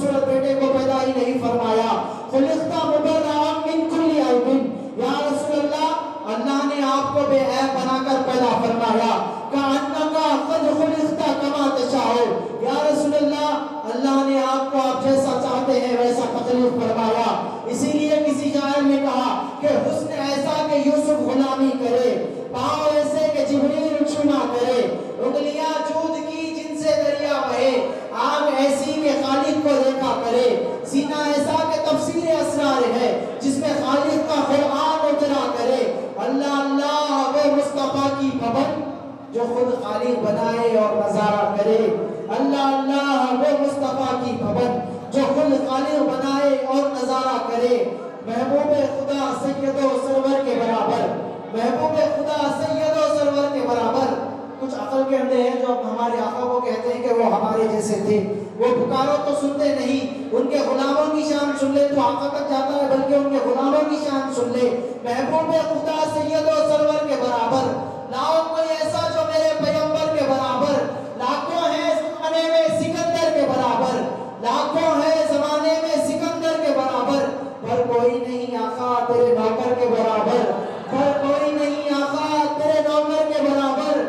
خوبصورت بیٹے کو پیدا ہی نہیں فرمایا. خلقت مبرأ من کل عیب. یا رسول اللہ، اللہ نے آپ کو بے عیب بنا کر پیدا فرمایا. کأنک قد خلقت کما تشاء. یا رسول اللہ، اللہ نے آپ کو آپ جیسا چاہتے ہیں ویسا تخلیق فرمایا. اسی لیے کسی شاعر نے کہا کہ حسن ایسا کہ یوسف غلامی کرے، پاؤں ایسے کہ جبریل چوما کرے، انگلیاں جود کی جن سے دریا بہے، آنکھ ایسی کہ خالق کو دیکھا کرے، سینہ ایسا کہ تفسیر اسرار ہے جس میں خالق کا قرآن اترا کرے. اللہ اللہ وہ مصطفیٰ کی پابند جو خود خالق بنائے اور نظارہ کرے. اللہ اللہ وہ مصطفیٰ کی پابند جو خود خالق بنائے اور نظارہ کرے. محبوب خدا سید و سرور کے برابر، محبوب خدا سید و سرور کے برابر. کچھ عقل کے اندھے ہیں جو اب ہمارے آقا کو کہتے ہیں کہ وہ ہمارے جیسے تھے. وہ پکارو تو سنتے نہیں، ان کے غلاموں کی شان سن لے تو آقا تک جاتا ہے، بلکہ ان کے غلاموں کی شان سن لے. محبوب خدا سید و سرور کے برابر. لاؤ کوئی ایسا جو میرے پیغمبر کے برابر. لاکھوں ہیں زمانے میں سکندر کے برابر، لاکھوں ہیں زمانے میں سکندر کے برابر، پر کوئی نہیں آقا تیرے نوکر کے برابر. پر کوئی نہیں آقا تیرے نوکر کے برابر.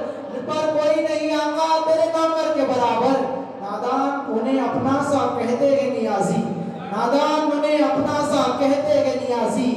پر کوئی نہیں آقا تیرے نوکر کے برابر. نادان انہیں اپنا سا کہتے گے نیازی، نادان انہیں اپنا سا کہتے گے نیازی.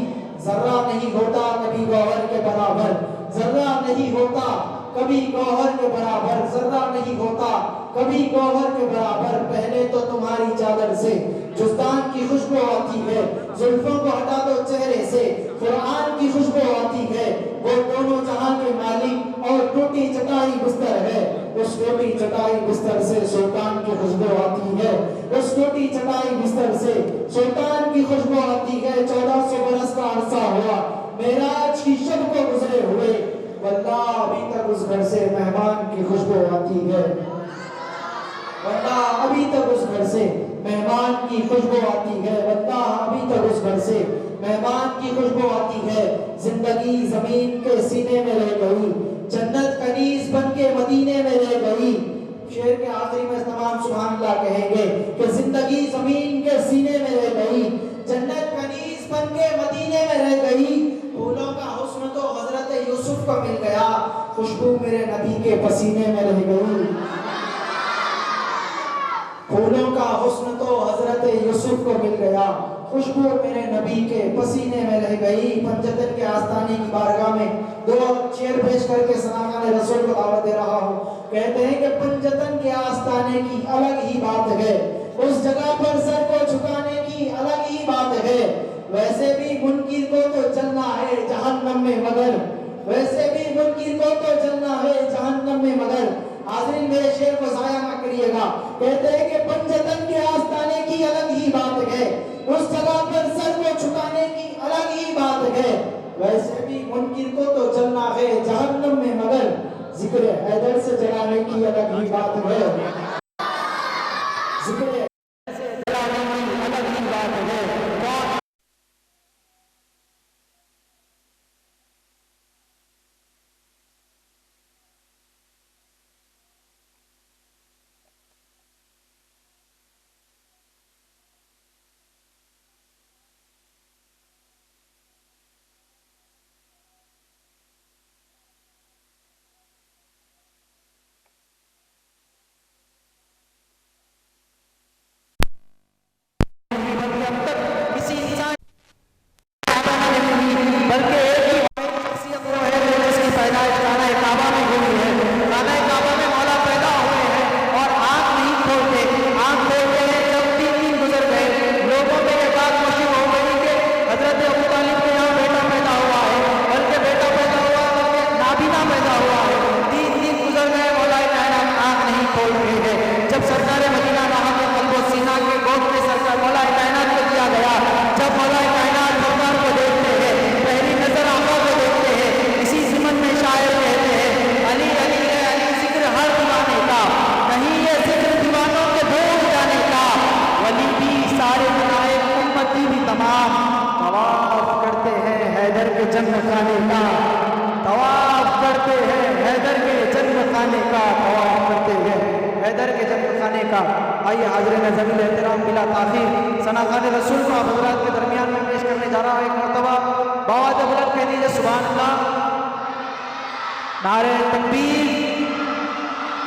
ذرہ نہیں ہوتا کبھی گوہر کے برابر، ذرہ نہیں ہوتا کبھی گوہر کے برابر، ذرہ نہیں ہوتا کبھی گوہر کے برابر. پہلے تو تمہاری چادر سے جستان کی خوشبو آتی ہے، زلفوں کو ہٹا دو چہرے سے قرآن کی خوشبو آتی ہے. وہ دونوں جہاں کے مالک اور ٹوٹی چٹائی بستر ہے، اس ٹوٹی چٹائی بستر سے سلطان کی خوشبو آتی ہے، اس ٹوٹی چٹائی بستر سے سلطان کی خوشبو آتی ہے. 1400 برس کا عرصہ ہوا معراج کی شب کو گزرے ہوئے، واللہ ابھی تک اس گھر سے مہمان کی خوشبو آتی ہے. واللہ ابھی تک اس گھر سے مہمان کی خوشبو آتی ہے. واللہ ابھی تک اس گھر سے مہمان کی خوشبو آتی ہے. زندگی زمین کے سینے میں رہ گئی، جنت کنیز بن کے مدینے میں رہ گئی. شعر کے آخری میں تمام سبحان اللہ کہیں گے کہ زندگی زمین کے سینے میں رہ گئی، جنت کنیز بن کے مدینے میں رہ گئی. پھولوں کا حسن تو حضرت یوسف کو مل گیا، خوشبو میرے نبی کے پسینے میں رہ گئی. پھولوں کا حسن تو حضرت یوسف کو مل گیا، خوشبو میرے نبی کے پسینے میں رہ گئی. پنجتن کے آستانے کی بارگاہ میں 2 شعر پیش کر کے ثناء رسول کو دعوت دے رہا ہوں. کہتے ہیں کہ پنجتن کے آستانے کی الگ ہی بات ہے، اس جگہ پر سر کو جھکانے کی الگ ہی بات ہے. ویسے بھی منکر کو تو جلنا ہے جہنم میں مگر، ویسے بھی منکر کو تو جلنا ہے جہنم میں مگر. حاضرین میرے شعر کو ضائع نہ کریے گا. کہتے ہیں کہ پنجتن کے آستانے کی الگ ہی بات ہے، اس جگہ پر سر کو جھکانے کی الگ ہی بات ہے. ویسے بھی منکر کو تو جلنا ہے جہنم میں مگر، ذکر حیدر سے جلانے کی الگ ہی بات ہے. ذکر حیدر سے جلانے کی الگ ہی بات ہے. جنم خانے کا طواف کرتے ہیں، حیدر کے جنم خانے کا طواف کرتے ہیں. حیدر کے جنگ خانے کا۔ آئیے حاضرین ذویل احترام بلا تاخیر ثنا خوان رسول کو آپ حضرات کے درمیان میں پیش کرنے جا رہا ہے۔ ایک مرتبہ بآواز بلند کہہ دیجیے سبحان اللہ، نعرہ تکبیر،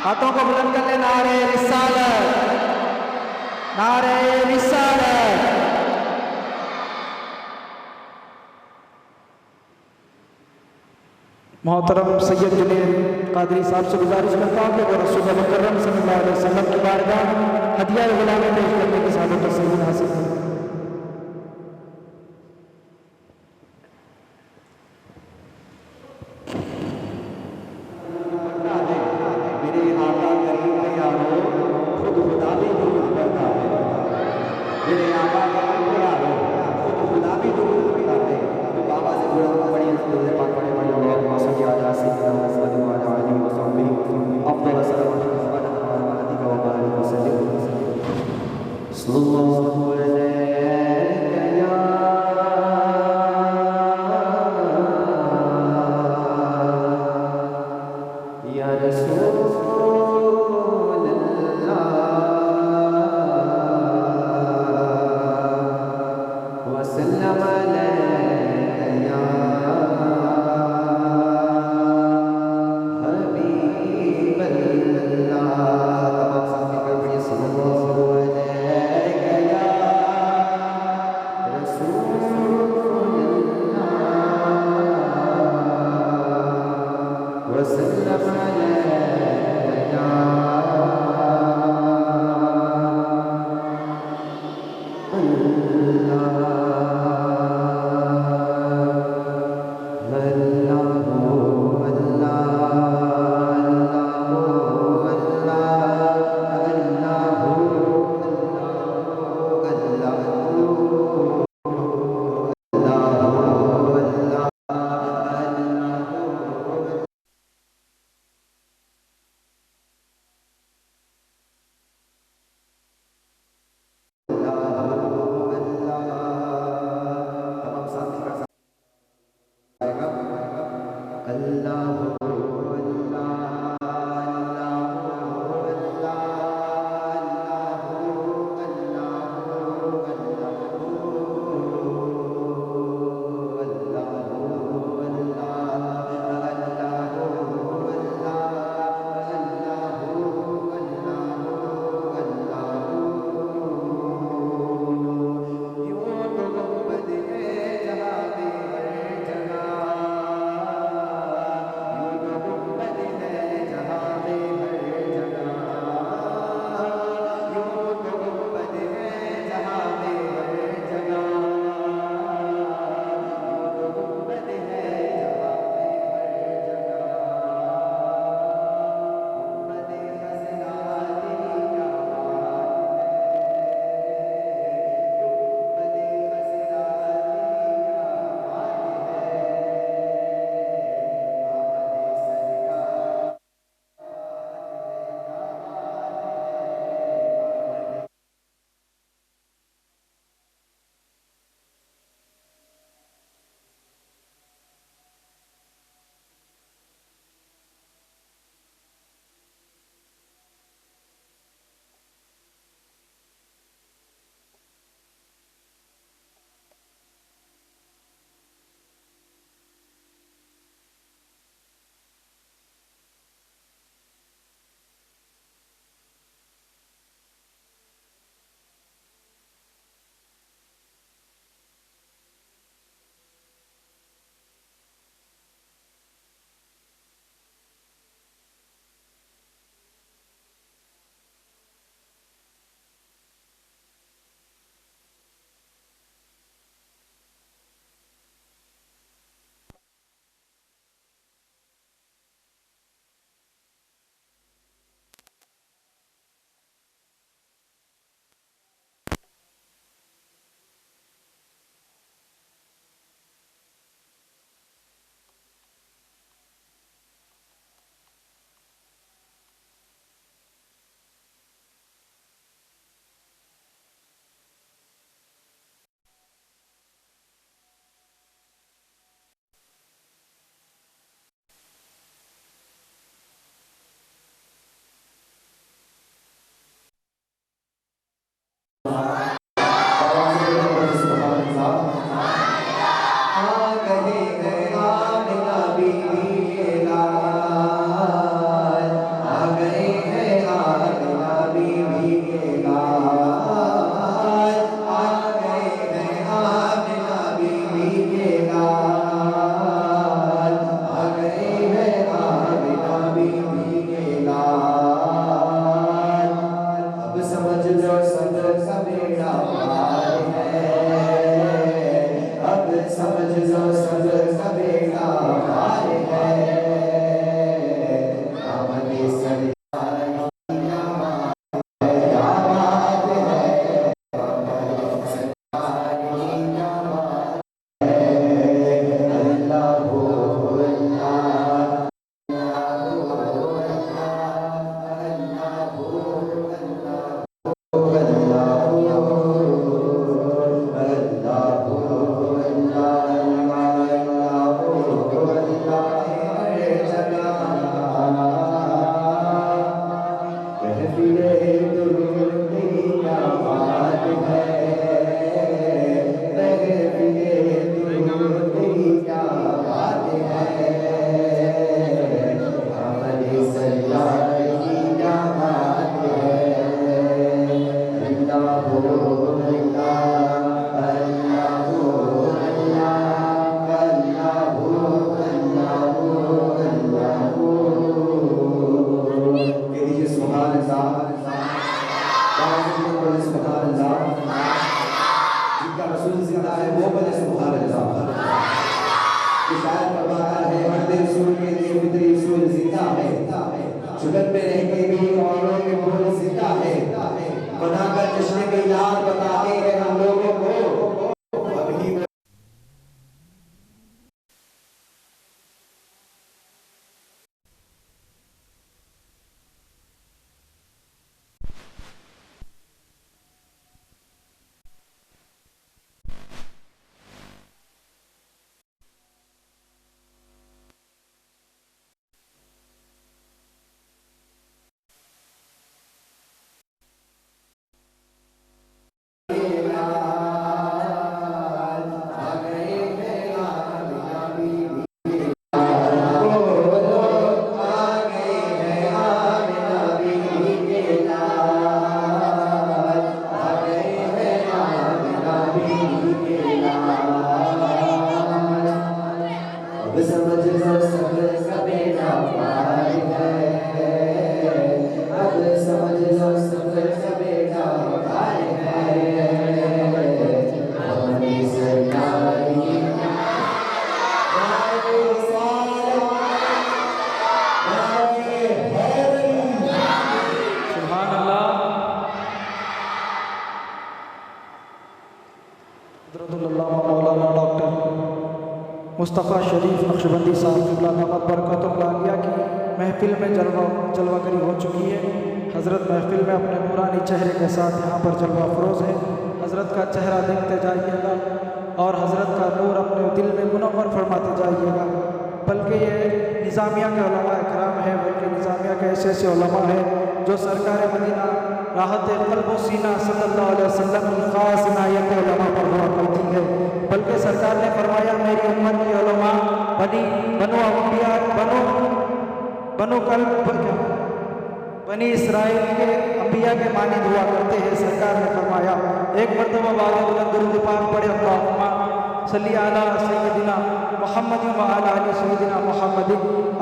ہاتھوں کو بلند کر لیں، نعرہ رسالت، نعرہ رسالت۔ محترم سید جنید قادری صاحب سے گزارش کرتا ہوں کہ وہ رسول مکرم صلی اللہ علیہ وسلم کی بارگاہ ہدیہ غلامی پیش کرنے کی سعادت و سعید حاصل کریں۔ جگت میں رہ کے بھی اوروں کے بول زندہ ہے بنا کر جشن میلاد بتاتے ہیں ہم لوگوں کو ابھی مصطفیٰ شریف نقشبندی صاحب قبلہ دامت برکاتہ العالیہ کی محفل میں جلوہ گری ہو چکی ہے۔ حضرت محفل میں اپنے نورانی چہرے کے ساتھ یہاں پر جلوہ افروز ہے۔ حضرت کا چہرہ دیکھتے جائیے گا اور حضرت کا نور اپنے دل میں منور فرماتے جائیے گا۔ بلکہ یہ نظامیہ کے علماء اکرام ہیں، بلکہ نظامیہ کے ایسے ایسے علماء ہیں جو سرکار مدینہ راحت قلب و سینہ صلی اللہ علیہ وسلم کی خاص عنایت علماء پر ہوا کرتی ہے۔ بلکہ سرکار نے فرمایا میری امت کے علماء بنی اسرائیل کے انبیاء کے مانند ہوا کرتے ہیں۔ سرکار نے فرمایا ایک مرتبہ بعد بلند درود پاک پڑھے اللہم صلی علی سیدنا محمد و علی آل سیدنا محمد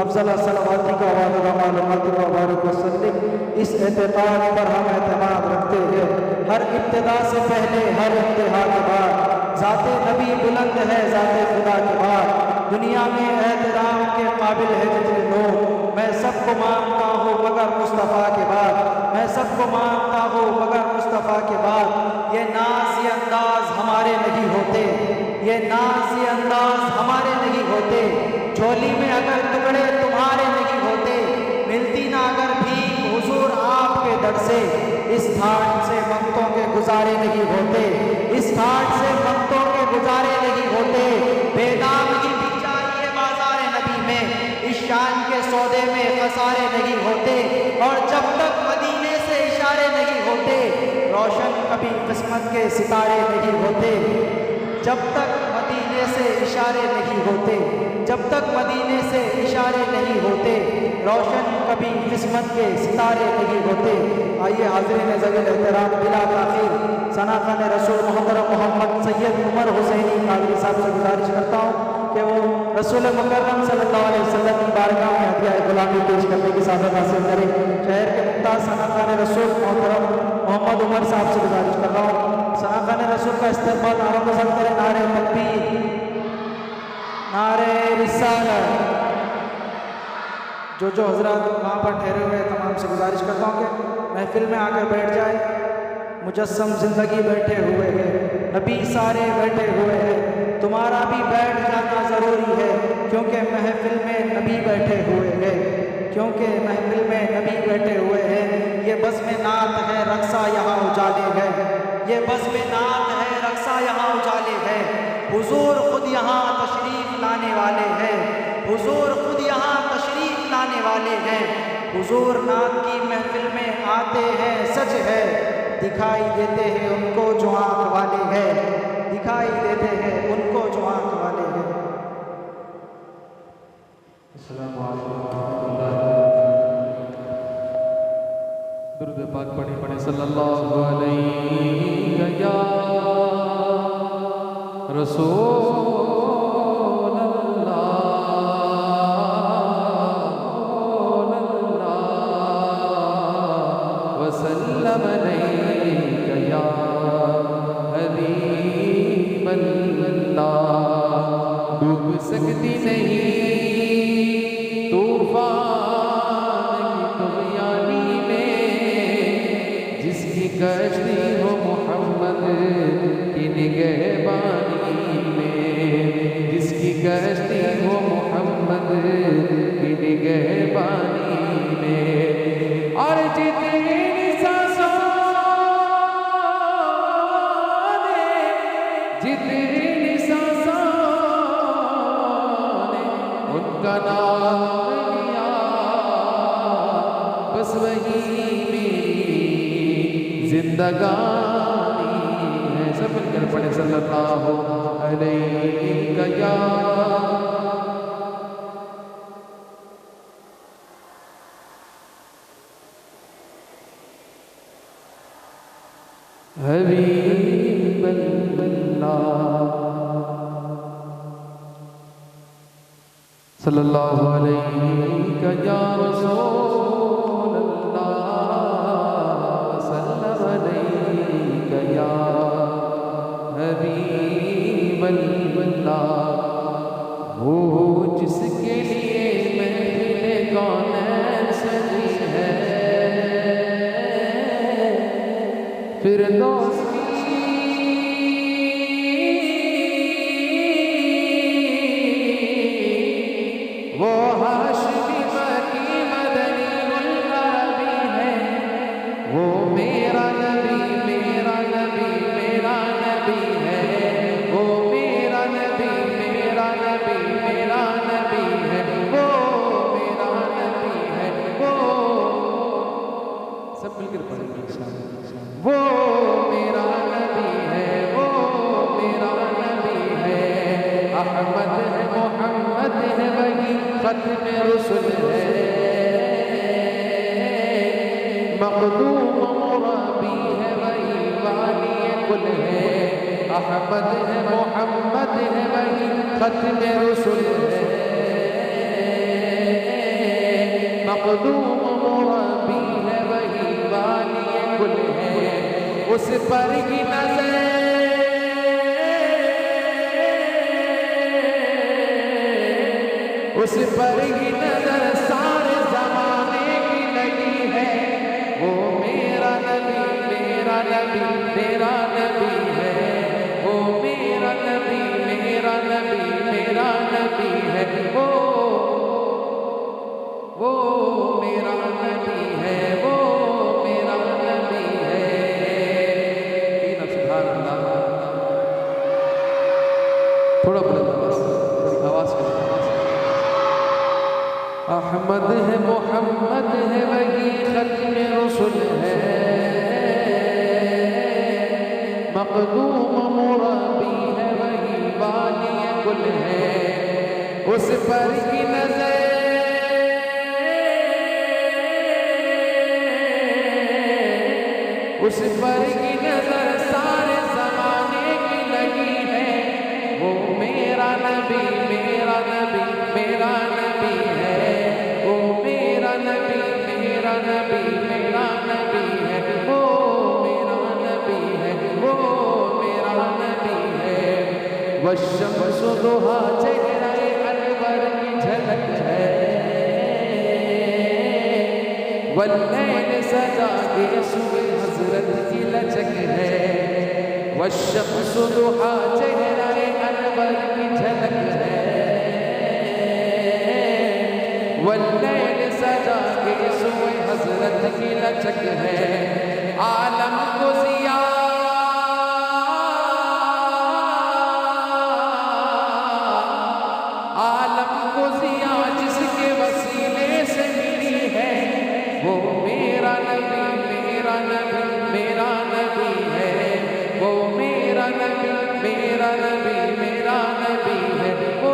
افضل صلواتک و معلوماتک و بارک وسلم۔ اس اعتقاد پر ہم اعتماد رکھتے ہیں ہر ابتدا سے پہلے ہر انتہا کے بعد ذات نبی بلند ہے ذات خدا کے بعد دنیا میں احترام کے قابل ہے جتنے لوگ میں سب کو مانتا ہوں مگر مصطفیٰ کے بعد میں سب کو مانتا ہوں مگر مصطفیٰ کے بعد یہ ناز یہ انداز ہمارے نہیں ہوتے یہ ناز یہ انداز ہمارے نہیں ہوتے جھولی میں اگر ٹکڑے تمہارے نہیں ہوتے ملتی نہ اگر بھیک حضور آپ کے در سے اس گھاٹ سے وقتوں کے گزارے نہیں ہوتے اس گھاٹ سے وقتوں کے گزارے نہیں ہوتے بے دامنی بھی چاہیے بازار نبی میں اس شان کے سودے میں خسارے نہیں ہوتے اور جب تک مدینے سے اشارے نہیں ہوتے روشن کبھی قسمت کے ستارے نہیں ہوتے جب تک مدینے سے اشارے نہیں ہوتے جب تک مدینے سے اشارے نہیں ہوتے روشن کبھی قسمت کے ستارے نہیں ہوتے۔ آئیے حاضرین ذویل احترام بلا تاخیر ثناء رسول محترم محمد سید عمر حسینی قادری صاحب سے گزارش کرتا ہوں کہ وہ رسول مکرم صلی اللہ علیہ وسلم کی بارگاہ میں ہدیہ غلامی پیش کرنے کی سعادت حاصل کریں۔ شہر کے ممتاز ثناء رسول محترم محمد عمر صاحب سے گزارش کر رہا ہوں ثناء رسول کا استقبال نعرہ پسند کریں نعرہ تکبیر نعرہ رسالت۔ جو حضرات وہاں پر ٹھہرے ہوئے تمام سے گزارش کرتا ہوں کہ محفل میں آ کر بیٹھ جائے مجسم زندگی بیٹھے ہوئے ہیں نبی سارے بیٹھے ہوئے ہیں تمہارا بھی بیٹھ جانا ضروری ہے کیونکہ محفل میں نبی بیٹھے ہوئے ہیں کیونکہ محفل میں نبی بیٹھے ہوئے ہیں۔ یہ بزم نعت ہے رقصہ یہاں اجالے ہے یہ بزم نعت ہے رقصہ یہاں اجالے ہے حضور خود یہاں تشریف لانے والے ہیں حضور خود یہاں تشریف لانے والے ہیں حضور نعت کی محفل میں آتے ہیں سچ ہے دکھائی دیتے ہیں ان کو جو آنکھ والے ہیں دکھائی دیتے ہیں ان کو جو آنکھ والے ہیں۔ السلام علیکم ورحمۃ اللہ درود پاک پڑھیں صلی اللہ علیہ رسول اللہ وسلم علیک یا حبیب اللہ ڈوب سکتی نہیں طوفان کی طغیانی میں جس کی کشتی ہو محمد کی نگہبانی میں جس کی کشتی ہو محمد کی نگہبانی میں اور جتنی سانسوں نے جتنی سانسوں نے ان کا نام لیا بس وہی میری زندگانی ہے سب مل کر پڑھیں صلی اللہ علیہ یا حبیب اللہ صلی اللہ علیہ یا رسول اللہ صلی علیہ یا حبیب اللہ وہ جس کے لیے محفل کونین سجی ہے فردوس وہ ہاشمی مکی مدنی العربی ہے وہ میرا نبی میرا نبی میرا نبی ہے وہ میرا نبی میرا نبی میرا نبی ہے وہ میرا نبی ہے وہ سب مل کر پڑھیں وہ میرا نبی ہے وہ میرا نبی ہے احمد ہے محمد ہے وہی ختم رسل ہے مقدوم مرابی ہے وہی والی کل ہے احمد ہے محمد ہے وہی ختم رسل ہے مقدوم مرابی ہے وہی والی کل ہے اس پر کی نظر اس پر کی نظر سارے زمانے کی لگی ہے وہ میرا نبی میرا نبی میرا نبی ہے وہ میرا نبی میرا نبی میرا نبی ہے وہ میرا نبی ہے وہ میرا نبی ہے سبحان اللہ تھوڑا بلند آواز احمد ہے محمد ہے وہی ختم رسل ہے مقدوم مرابی ہے وہی والی کل ہے اس پر کی نظر اس پر کی نظر سارے زمانے کی لگی ہے وہ میرا نبی میرا نبی میرا نبی ہے وہ میرا نبی میرا نبی میرا نبی ہے وہ میرا نبی ہے وہ میرا نبی ہے والشمس ضحا چہرہ انور کی جھلک ہے واللیل سجا کے سوئے حضرت کی لچک ہے والشمس ضحا چہرہ انور کی جھلک ہے واللیل سجا کے سوئے حضرت کی لچک ہے عالم کو ضیاء عالم کو ضیاء جس کے وسیلے سے ملی ہے وہ میرا نبی میرا نبی میرا نبی ہے وہ میرا نبی میرا نبی میرا نبی ہے وہ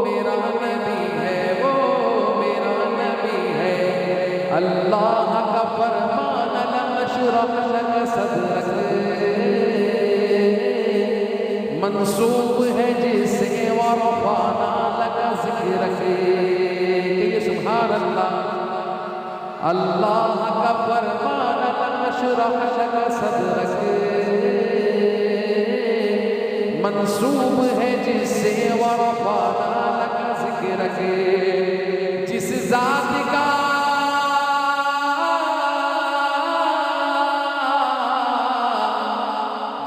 میرا نبی ہے وہ میرا نبی ہے اللہ کا فرمان لم اشرح لك صدرك منسوب ہے جسے ورفعنا لک ذکرک کہ سبحان اللہ اللہ کا فرمان نشرح لک صدرک منسوب ہے جسے ورفعنا لک ذکرک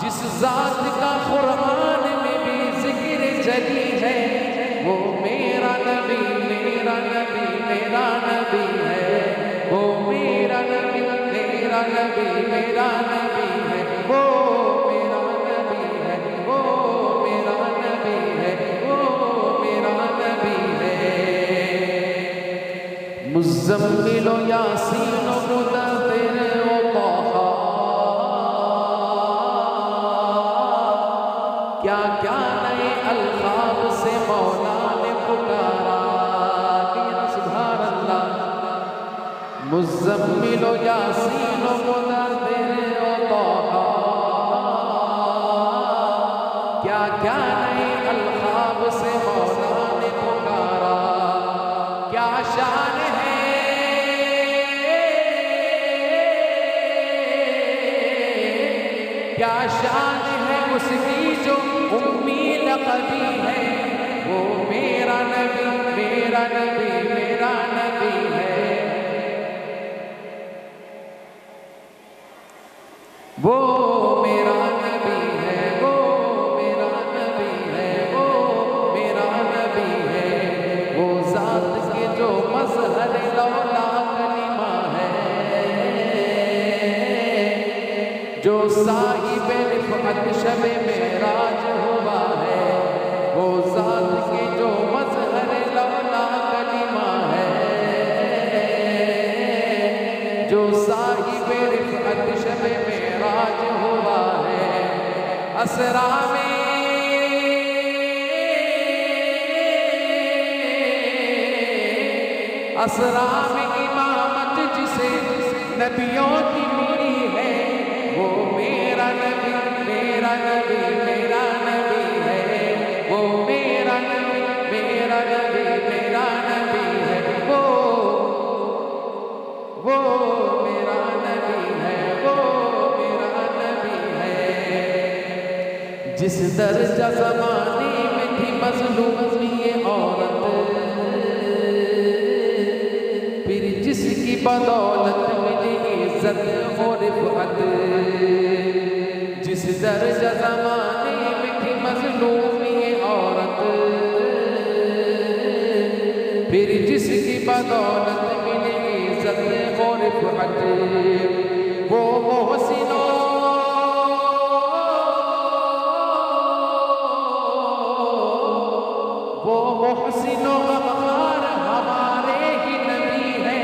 جس ذات کا قرآن میں بھی ذکر جلی ہے وہ میرا نبی میرا نبی میرا نبی ہے وہ میرا نبی میرا نبی میرا نبی ہے وہ میرا نبی ہے وہ میرا نبی ہے وہ میرا نبی ہے مزمل و یاسین و مدثر و طه کیا کیا نئے القاب سے مولا نے پکارا کہ سبحان اللہ مزمل و یاسین و مدثر و طه کیا کیا نئے القاب سے مولا نے پکارا کیا شان ہے کیا شان ہے اس کی جو امی لقبی ہے وہ میرا نبی میرا نبی میرا نبی ہے وہ میرا نبی ہے وہ میرا نبی ہے وہ میرا نبی ہے وہ ذات کے جو مظہر لولا کلمہ ہے جو صاحب رفعت شب معراج ہوا ہے وہ ذات کے جو مظہر لولا کلمہ ہے جو صاحب رفعت شب معراج ہوا ہے اسرا میں امامت جسے نبیوں کی ملی ہے وہ میرا نبی میرا نبی میرا نبی ہے وہ میرا نبی میرا نبی میرا نبی ہے وہ میرا نبی ہے وہ میرا نبی ہے جس درجہ زمانے میں تھی مظلوم یہ عورت پھر جس کی بدولت ملی عزت و رفعت جس درجہ زمانے میں تھی مظلوم یہ عورت پھر جس کی بدولت ملی عزت و رفعت وہ محسنوں غمخوار ہمارے ہی نبی ہے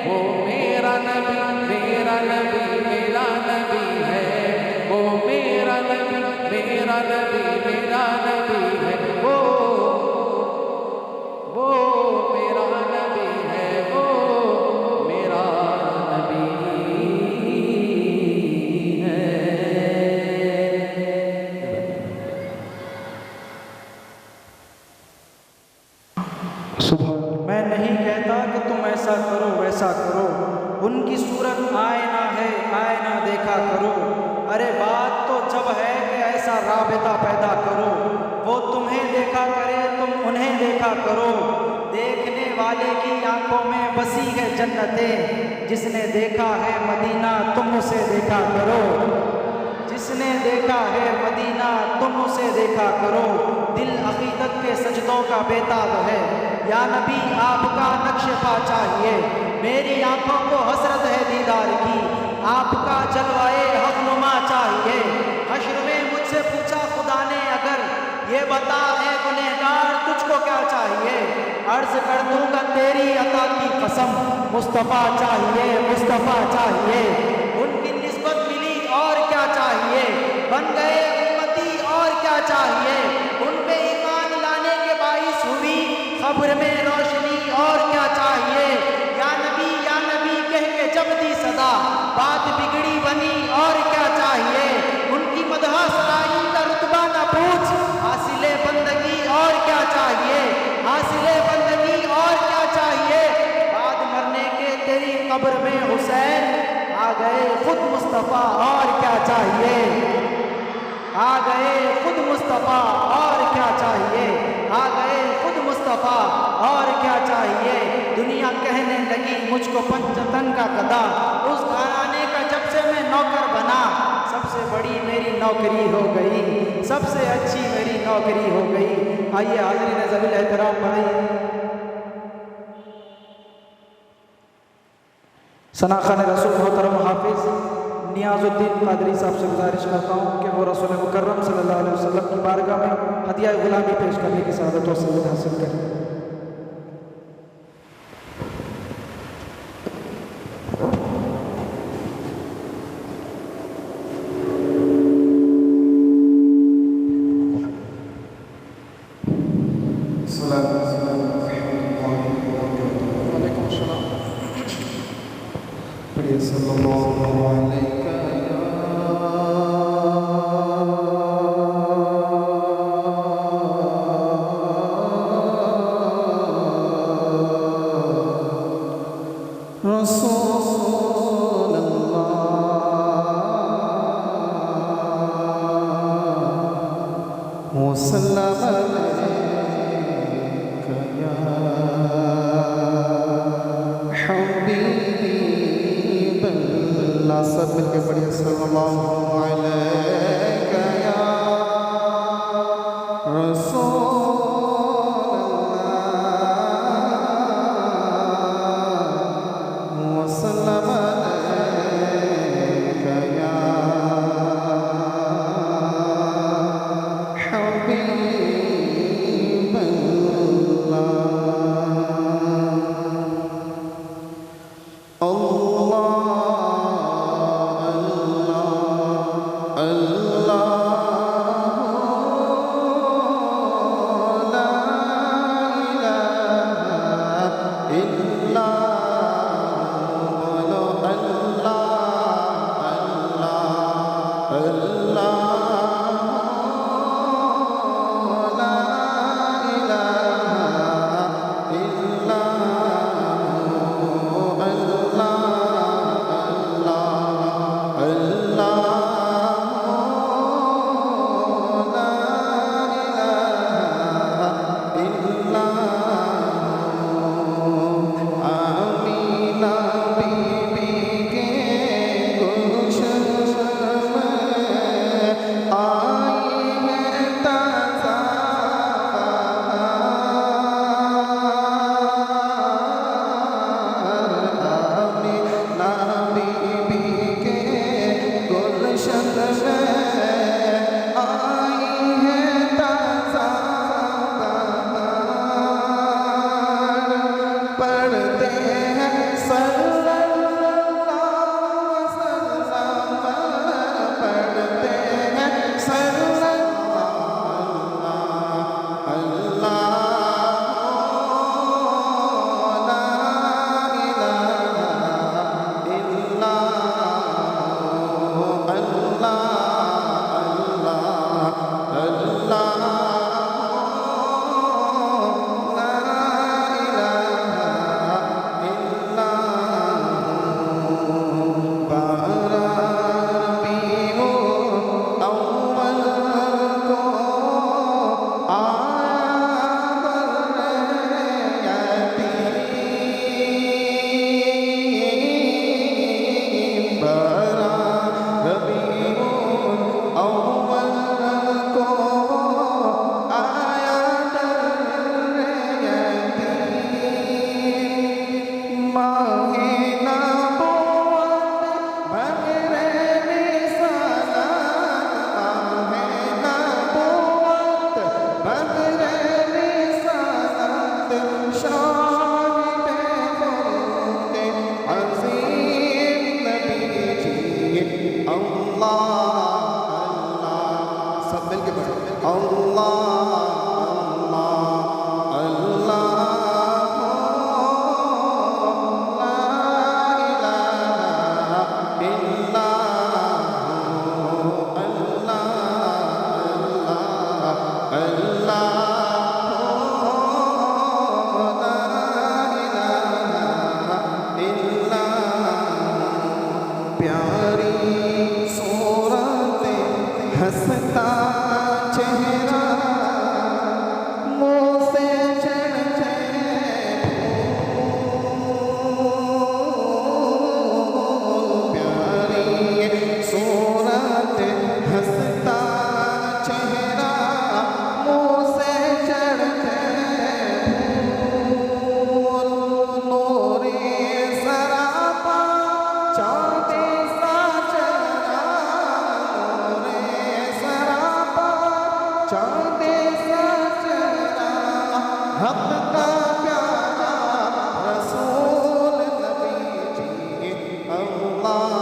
وہ میرا نبی میرا نبی میرا نبی ہے وہ میرا نبی میرا نبی میرا نبی ہے وہ میرا نبی ہے وہ میرا نبی ہے میں نہیں کہتا کہ تم ایسا کرو ویسا کرو ان کی صورت آئینہ ہے آئینہ دیکھا کرو ارے بات تو جب ہے کہ ایسا رابطہ پیدا کرو وہ تمہیں دیکھا کرے تم انہیں دیکھا کرو دیکھنے والے کی آنکھوں میں بسی ہے جنتیں جس نے دیکھا ہے مدینہ تم اسے دیکھا کرو جس نے دیکھا ہے مدینہ تم اسے دیکھا کرو دل عقیدت کے سجدوں کا بےتاب ہے یا نبی آپ کا نقش پا چاہیے میری آنکھوں کو حسرت ہے دیدار کی آپ کا جلوائے حق نما چاہیے حشر میں مجھ سے پوچھا خدا نے اگر یہ بتا اے گنہگار تجھ کو کیا چاہیے عرض کر دوں گا تیری عطا کی قسم مصطفیٰ چاہیے مصطفیٰ چاہیے ان کی نسبت ملی اور کیا چاہیے بن گئے امتی اور کیا چاہیے ان پہ ایمان لانے کے باعث ہوئی قبر میں روشنی اور کیا چاہیے یا نبی کہہ کے جب دی صدا بات بگڑی بنی اور کیا چاہیے ان کی مدح سرائی کا رتبہ نہ پوچھ حسین آ گئے خود مصطفیٰ اور کیا چاہیے، آ گئے خود مصطفیٰ اور کیا چاہیے، آ گئے خود مصطفیٰ اور کیا چاہیے، دنیا کہنے لگی مجھ کو پنجتن کا گدا، اس گھرانے کا جب سے میں نوکر بنا، سب سے بڑی میری نوکری ہو گئی، سب سے اچھی میری نوکری ہو گئی۔ آئیے حاضرین ذوی الاحترام پڑھائیے۔ ثنا خان رسول محترم حافظ نیاز الدین قادری صاحب سے گزارش کرتا ہوں کہ وہ رسول مکرم صلی اللہ علیہ وسلم کی بارگاہ میں ہدیہ غلامی پیش کرنے کی سعادت و سعادت حاصل کریں۔ سب مل کے پڑھیے صلی اللہ علیہ یا رسول اللہ وسلم علیک یا حبیب اللہ ہنستا چہرہ منہ سے چڑھتے پیاری صورت ہنستا چہرہ منہ سے چڑھتے نور سراپا چاند سا چہرہ نور سراپا چاند سا چہرہ حق کا پیارا رسول نبی جی اللہ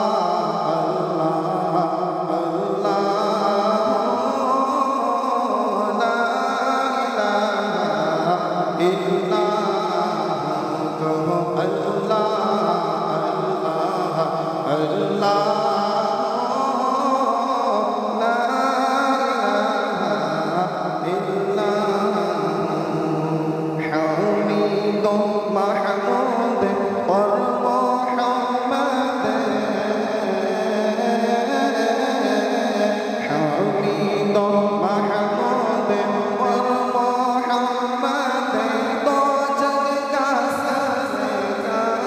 محمود اور محمد حمید محمود اور محمد دو جگ کا سرکار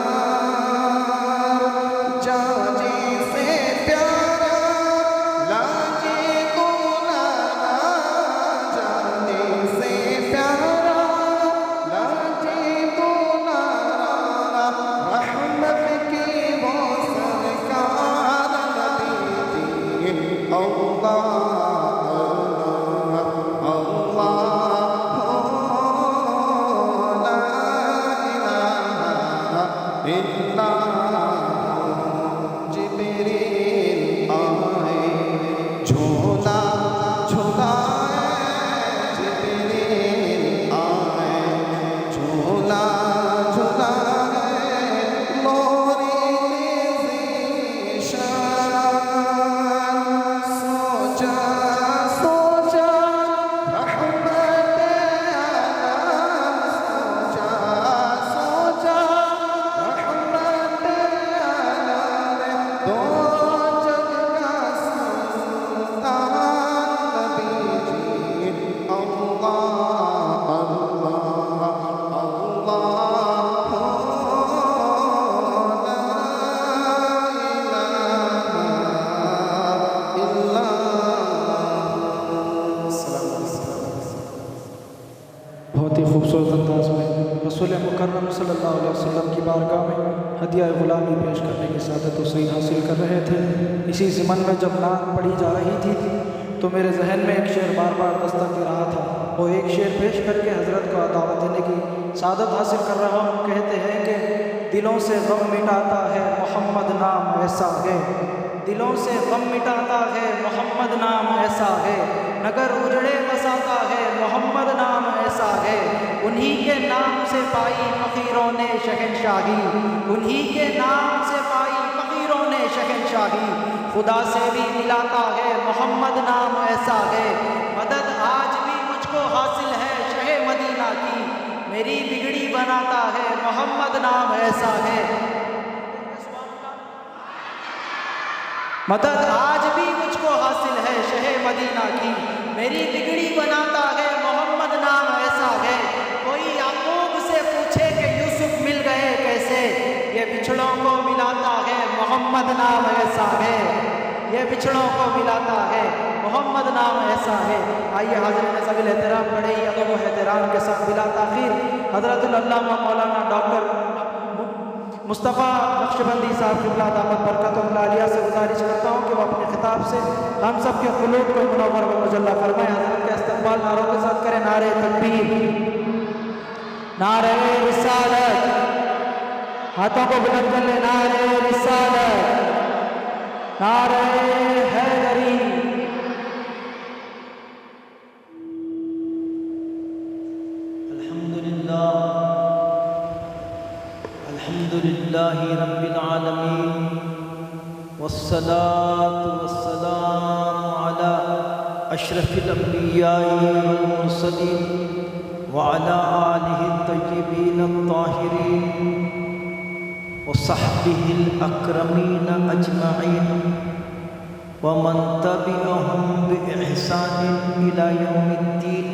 جاجی سے پیارا لاجی دولارا جاجی سے پیارا لاجی دولارا رحمت کی وہ سرکار نبی جی اللہ جبریل آئے جھولا جھولائے جبریل آئے جھولا جھولائے لوری ذیشان سوچا سوچا رحمت عالم سوچا سوچا رحمت عالم دو جگ کا سلطان نبی جی اللہ بہت ہی خوبصورت انداز میں رسول مکرم صلی اللہ علیہ وسلم کی بارگاہ میں ہدیہ غلامی پیش کرنے کی سعادت و سعید حاصل کر رہے تھے۔ اسی ضمن میں جب نعت پڑھی جا رہی تھی تو میرے ذہن میں ایک شعر بار بار دستک دے رہا تھا، وہ ایک شعر پیش کر کے حضرت کو دعوت دینے کی سعادت حاصل کر رہا ہوں۔ کہتے ہیں کہ دلوں سے غم مٹاتا ہے محمد نام ایسا ہے، دلوں سے غم مٹاتا ہے محمد نام ایسا ہے، نگر اجڑے بساتا ہے محمد نام ایسا ہے، انہی کے نام سے پائی فقیروں نے شہنشاہی، انہی کے نام سے پائی فقیروں نے شہنشاہی، خدا سے بھی ملاتا ہے محمد نام ایسا ہے، مدد آج بھی مجھ کو حاصل ہے شہ مدینہ کی، میری بگڑی بناتا ہے محمد نام ایسا ہے، مدد آج بھی مجھ کو حاصل ہے شہ مدینہ کی، میری بگڑی بناتا ہے محمد نام ایسا ہے، کوئی یعقوب سے پوچھے کہ یوسف مل گئے کیسے، یہ بچھڑوں کو ملاتا ہے محمد نام ایسا ہے، یہ بچھڑوں کو ملاتا ہے محمد نام ایسا ہے۔ آئیے حاضرین ذوی احترام بڑے ہی ادب و احترام کے ساتھ بلا تاخیر حضرت العلامہ مولانا ڈاکٹر مصطفیٰ نقشبندی صاحب قبلہ دامت برکاتہ عالیہ سے گزارش کرتا ہوں کہ وہ اپنے خطاب سے ہم سب کے قلوب کو منور و مجلہ فرمائے۔ حضرت کے استقبال نعروں کے ساتھ کریں، نعرہ تکبیر، نعرہ رسالت، ہاتھوں کو بلند کر لیں، نعرہ رسالت، نعرہ حیدری۔ الحمدللہ رب العالمین والصلاة والسلام على اشرف الانبیاء والمرسلین وعلى آلہ الطیبین الطاہرین وصحبہ الاکرمین اجمعین ومن تبعهم بإحسان إلى يوم الدين.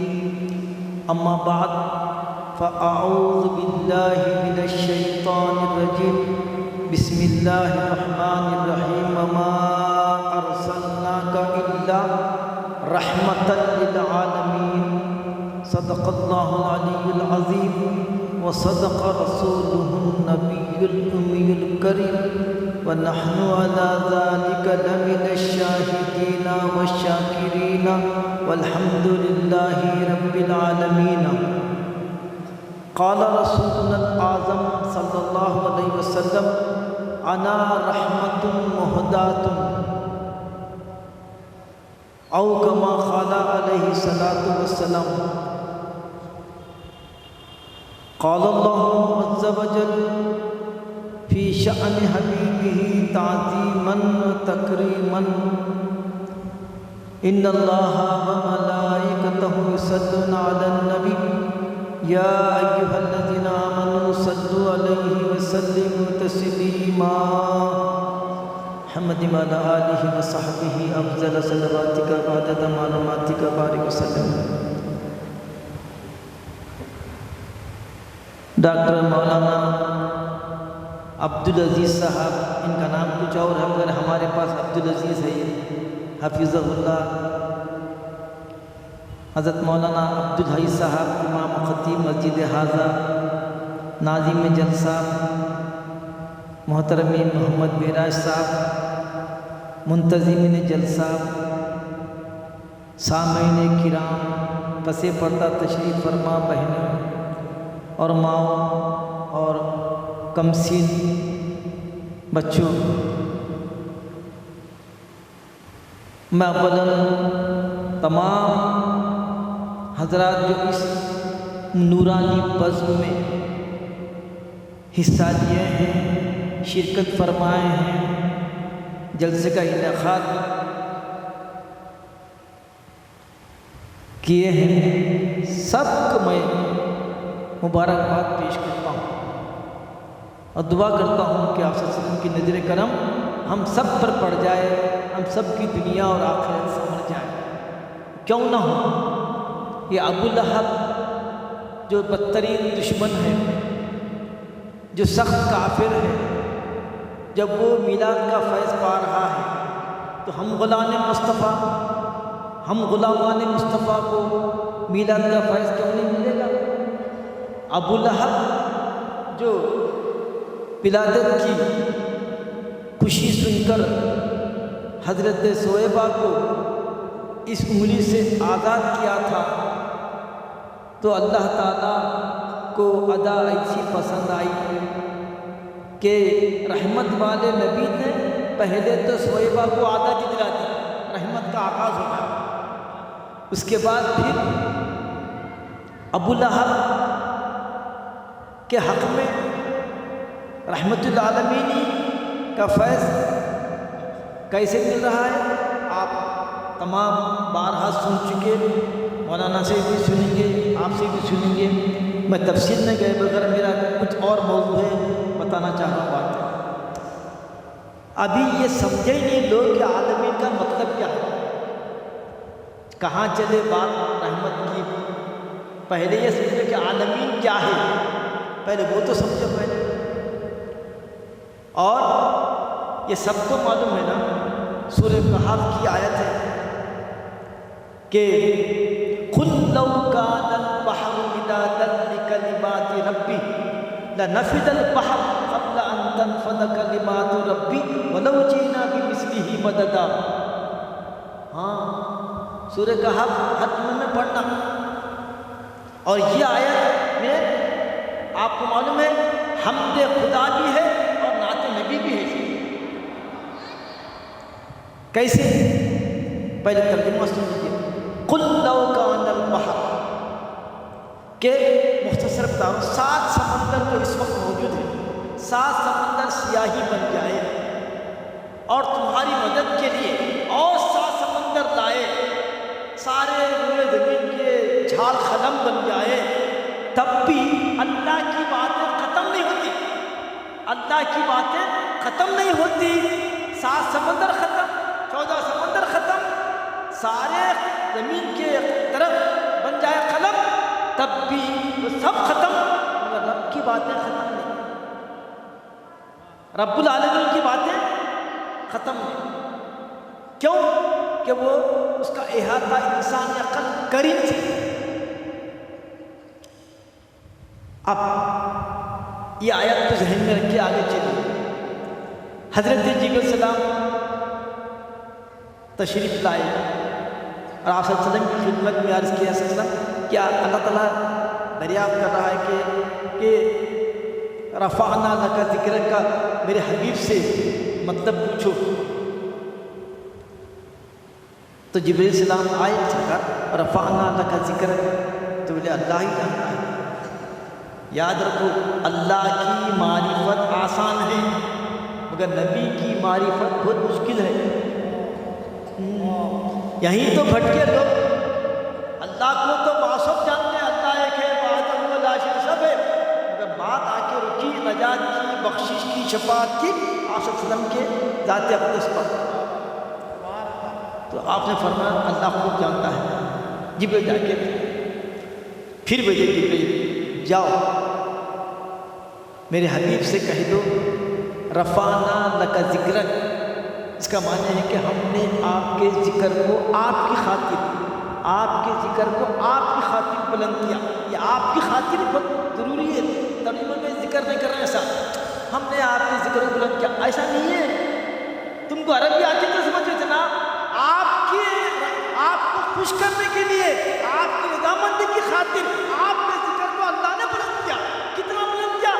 أما بعد فأعوذ بالله من الشيطان الرجيم. بسم الله الرحمن الرحيم. وما أرسلناك إلا رحمة للعالمين. صدق الله العلي العظيم وصدق رسوله النبي الأمي الكريم ونحن على ذلك لمن الشاهدين والشاكرين والحمد لله رب العالمين. قال رسولنا الأعظم صلى الله عليه وسلم: أنا رحمة مهداة، أو كما قال عليه الصلاة والسلام. قال الله عز وجل في شأن حبيبه تعظيما وتكريما: إن الله وملائكته يصلون على النبي يا أيها الذين آمنوا صلوا عليه وسلموا تسليما. محمد وعلى آله وصحبه أفضل صلواتك وعدد معلوماتك بارك وسلم. ڈاکٹر مولانا عبدالعزیز صاحب، ان کا نام کچھ اور ہے مگر ہمارے پاس عبدالعزیز ہے، حفظہ اللہ. حضرت مولانا عبدالحی صاحب، امام خطیب مسجد حاضہ، ناظم جلسہ، محترم محمد بیراج صاحب، منتظمین جلسہ، سامعین کرام، پس پردہ تشریف فرما بہنوں اور ماؤں اور کمسین بچوں، میں اولاً تمام حضرات جو اس نورانی بزم میں حصہ لیے ہیں، شرکت فرمائے ہیں، جلسے کا انعقاد کیے ہیں، سب کو میں مبارکباد پیش کرتا ہوں اور دعا کرتا ہوں کہ آپ صلی اللہ علیہ وسلم کی نظر کرم ہم سب پر پڑ جائے، ہم سب کی دنیا اور آخرت سنور جائے. کیوں نہ ہو یہ ابو لہب جو بدترین دشمن ہے، جو سخت کافر ہے، جب وہ میلاد کا فیض پا رہا ہے تو ہم غلامان مصطفیٰ کو میلاد کا فیض کیوں نہیں ملے گا؟ ابو لہب جو ولادت کی خوشی سن کر حضرت صہیبہ کو اس انگلی سے آزاد کیا تھا، تو اللہ تعالیٰ کو ادا ایسی پسند آئی کہ رحمت والے نبی نے پہلے تو صہیبہ کو عادت دلا دی، رحمت کا آغاز ہو گیا. اس کے بعد پھر ابو لہب کے حق میں رحمت العالمین کا فیض کیسے مل رہا ہے آپ تمام بارہا سن چکے، مولانا سے بھی سنیں گے، آپ سے بھی سنیں گے. میں تفصیل میں گئے بغیر میرا کچھ اور موضوع ہے بتانا چاہ رہا ہوں. بات ابھی یہ سمجھے نہیں لوگ کہ عالمین کا مطلب کیا ہے، کہاں چلے بات رحمت کی. پہلے یہ سمجھے کہ عالمین کیا ہے، پہلے وہ تو سمجھو پہلے. اور یہ سب کو معلوم ہے نا، سورہ کہف کی آیت ہے کہ قُلْ لَوْ كَانَ الْبَحْرُ مِدَادًا لِكَلِمَاتِ رَبِّي لَنَفِدَ الْبَحْرُ قَبْلَ أَن تَنفَدَ كَلِمَاتُ رَبِّي وَلَوْ جِئْنَا بِمِثْلِهِ مَدَدًا. ہاں، سورہ کہف ختم میں پڑھنا. اور یہ آیت میں آپ کو معلوم ہے حمد خدا بھی ہے اور نعت نبی بھی ہے. کیسے؟ پہلے ترجمہ سن لیجیے. قُلْ لَوْ كَانَ الْبَحْرُ، کہ مختصر بتاؤ، 7 سمندر تو اس وقت موجود ہیں، 7 سمندر سیاہی بن جائے اور تمہاری مدد کے لیے اور 7 سمندر لائے، سارے روئے زمین کے جھال خلم بن جائے، تب بھی اللہ کی باتیں ختم نہیں ہوتی. اللہ کی باتیں ختم نہیں ہوتی. 7 سمندر ختم، 14 سمندر سارے زمین کے طرف بن جائے قلم تب بھی وہ سب ختم، مگر رب کی باتیں ختم نہیں، رب العالمین کی باتیں ختم نہیں۔ کیوں کہ وہ اس کا احاطہ انسانی عقل کر ہی نہیں سکتی۔ اب یہ آیت کو ذہن میں رکھ کے آگے چلیے۔ حضرت جبرائیل علیہ السلام تشریف لائے اور آپ صلی اللہ علیہ وسلم کی خدمت میں عرض کیا، صلی اللہ علیہ وسلم کیا اللہ تعالیٰ دریافت کر رہا ہے کہ رفعنا لک ذکرک کا میرے حبیب سے مطلب پوچھو؟ تو جبرائیل علیہ السلام آئے، سرکار رفعنا لک ذکرک، تو بولے اللہ ہی جانتا ہے۔ یاد رکھو اللہ کی معرفت آسان ہے مگر نبی کی معرفت بہت مشکل ہے۔ یہیں تو بھٹکے لوگ اللہ کو تو معصوم جانتے ہیں، اللہ ایک ہے، وحدہ لا شریک سب ہے، مگر بات آ کے رکی نجات کی، بخشش کی، شفاعت کی آپ صلی اللہ علیہ وسلم کے ذات اقدس پر، تو آپ نے فرمایا اللہ خود جانتا ہے۔ جبرائیل جا کے پھر بھیجے، جبرائیل جاؤ میرے حبیب سے کہہ دو رفعنا لک ذکرک، اس کا معنی ہے کہ ہم نے آپ کے ذکر کو آپ کی خاطر، آپ کے ذکر کو آپ کی خاطر بلند کیا۔ یہ آپ کی خاطر بہت ضروری ہے، ترجمے میں ذکر نہیں کر رہے ہیں ایسا، ہم نے آپ کے ذکر کو بلند کیا، ایسا نہیں ہے۔ تم کو عربی آتی تو سمجھو اتنا، آپ کو خوش کرنے کے لیے، آپ کی رضامندی کی خاطر آپ کے ذکر کو اللہ نے بلند کیا۔ کتنا بلند کیا،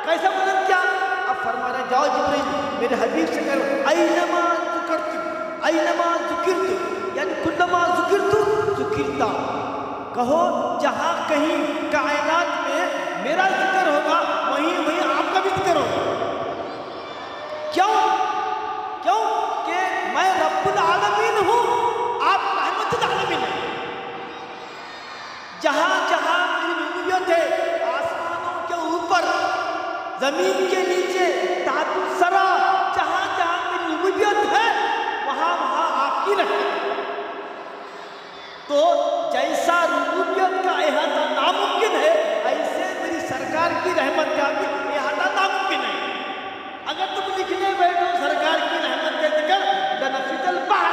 کیسا بلند کیا؟ اب فرما رہے جاؤ جبرائیل میرے حبیب سے کہو اینما ذکرت، اینما ذکرت، یعنی کلما ذکرت ذکرتا، کہو جہاں کہیں کائنات میں میرا ذکر ہوگا وہیں آپ کا بھی ذکر ہوگا۔ کیوں؟ کیوں کہ میں رب العالمین ہوں، آپ رحمت العالمین ہیں۔ جہاں جہاں میری ربوبیت ہے، آسمانوں کے اوپر، زمین کے نیچے، تحت الثری، جہاں جہاں میری ربوبیت ہے وہاں آپ کی رحمت۔ تو جیسا ربوبیت کا احاطہ ناممکن ہے، ایسے میری سرکار کی رحمت کا بھی احاطہ ناممکن ہے۔ اگر تم لکھنے بیٹھو سرکار کی رحمت کے ذکر لنفد البحر،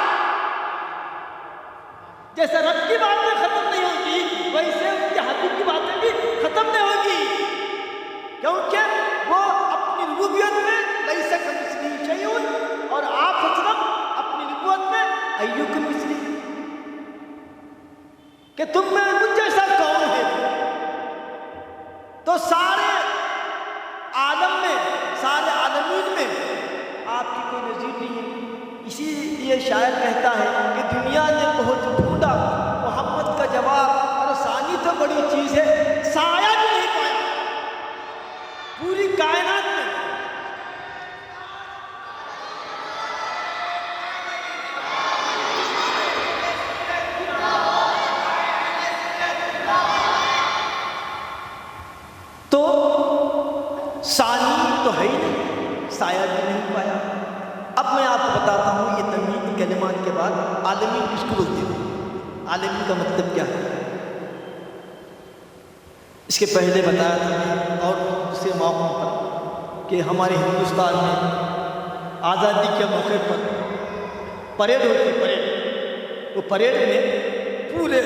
جیسے رب کی باتیں ختم نہیں ہوگی ویسے ان کے حبیب کی باتیں بھی ختم نہیں ہوگی، کیونکہ وہ اپنی ربوبیت میں لیس کمثلہ شیء، اور آپ وسلم اپنی نبوت میں ایکم مثلی، کہ تم میں مجھ جیسا کون ہے۔ تو سارے عالم میں، سارے عالمین میں آپ کی کوئی نظیر نہیں ہے۔ اسی لیے شاعر کہتا ہے کہ دنیا نے بہت ڈھونڈا محمد کا جواب، اور ثانی تو بڑی چیز ہے، سایہ بھی نہیں پایا پوری کائنات میں۔ تو ثانی تو ہے ہی نہیں، سایہ بھی نہیں پایا۔ اب میں آپ کو بتاتا ہوں یہ تمہید کلمات کے بعد عالمین کس کو بولتے ہیں، عالمین کا مطلب کیا ہے۔ اس کے پہلے بتایا تھا میں اور دوسرے موقعوں پر کہ ہمارے ہندوستان میں آزادی کے موقع پر پریڈ ہوتی، پریڈ، وہ پریڈ میں پورے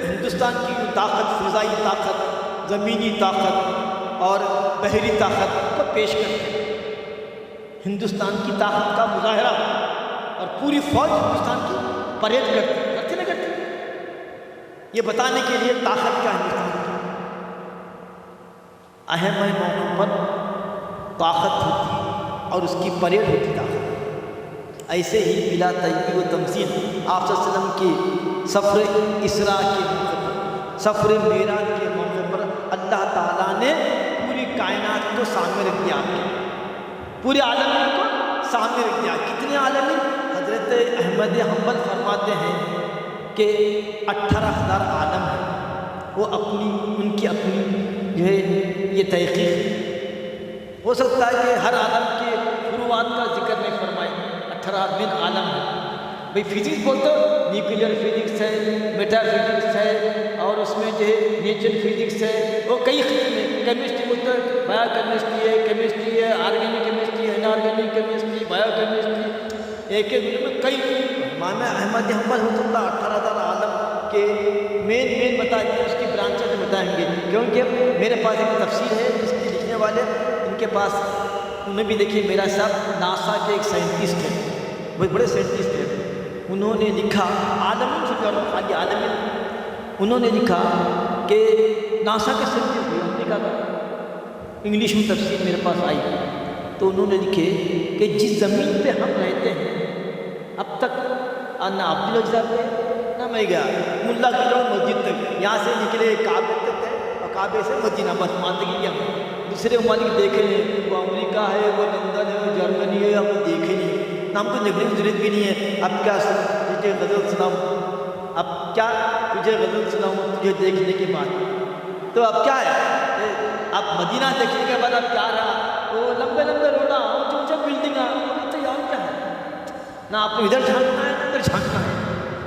ہندوستان کی طاقت، فضائی طاقت، زمینی طاقت اور بحری طاقت کو پیش کرتے ہیں، ہندوستان کی طاقت کا مظاہرہ، اور پوری فوج ہندوستان کی پریڈ کرتے نہ کرتے، یہ بتانے کے لیے طاقت کا ہندوستان کی اہم موقع پر طاقت ہوتی اور اس کی پریڈ ہوتی طاقت۔ ایسے ہی بلا تجویز و تمثیل آپ صلی اللہ علیہ وسلم کی سفر اسراء کے موقع پر، سفر معراج کے موقع پر اللہ تعالیٰ نے پوری کائنات کو سامنے رکھ دیا، پورے عالمین کو سامنے رکھ دیا۔ کتنے عالمین؟ حضرت احمد حنبل فرماتے ہیں کہ 18,000 عالم ہیں، وہ ان کی اپنی جو ہے یہ تحقیق، ہو سکتا ہے کہ ہر عالم کے فروعات کا ذکر نہیں فرمائے، 18 من عالم ہے، بھائی فزکس بولتے ہو نیوکلیئر فزکس ہے, میٹا فزکس ہے, اور اس میں جو ہے نیچر فزکس ہے, وہ کئی قسم ہے. کیمسٹری بولتے ہیں بایو کیمسٹری ہے, آرگینک کیمسٹری ہے, انآرگینک کیمسٹری, بایو کیمسٹری. ایک ایک میں کئی امام احمد حنبل رحمۃ اللہ 18,000 عالم کے مین بتا دیں, اس کی برانچیں بتائیں گے. کیونکہ میرے پاس ایک تفسیر ہے جس کے لکھنے والے ان کے پاس, انہیں بھی دیکھیے میرا صاحب ناسا کے ایک سائنٹسٹ ہیں, بہت بڑے سائنٹسٹ ہیں. انہوں نے لکھا عالمین سے کرو خالی عالمین, انہوں نے لکھا کہ ناسا کے سائنٹسٹ ہوئے امریکہ کا, انگلش میں تفسیر میرے پاس آئی. تو انہوں نے لکھے کہ جس زمین پہ ہم رہتے ہیں اب تک نہ عبدالجزا پہ نہ میں گیا ملا کی لوگ مسجد تک, یہاں سے نکلے کعبے تک ہے اور کعبے سے مدینہ, بس مانتے گیا. دوسرے ممالک دیکھے نہیں, وہ امریکہ ہے, وہ لندن ہے, وہ جرمنی ہے, ہم دیکھے نہیں, ہم کو دیکھنے کی ضرورت بھی نہیں ہے. اب کیا تجھے غزل سناؤں, اب کیا تجھے غزل سناؤں تجھے دیکھنے کے بعد, تو اب کیا ہے, اب مدینہ دیکھنے کے بعد اب کیا رہا, وہ لمبے روڈا, اونچے اونچے بلڈنگ, تو یہاں کیا ہے, نہ آپ کو ادھر جھانکنا ہے نہ ادھر جھانکنا ہے,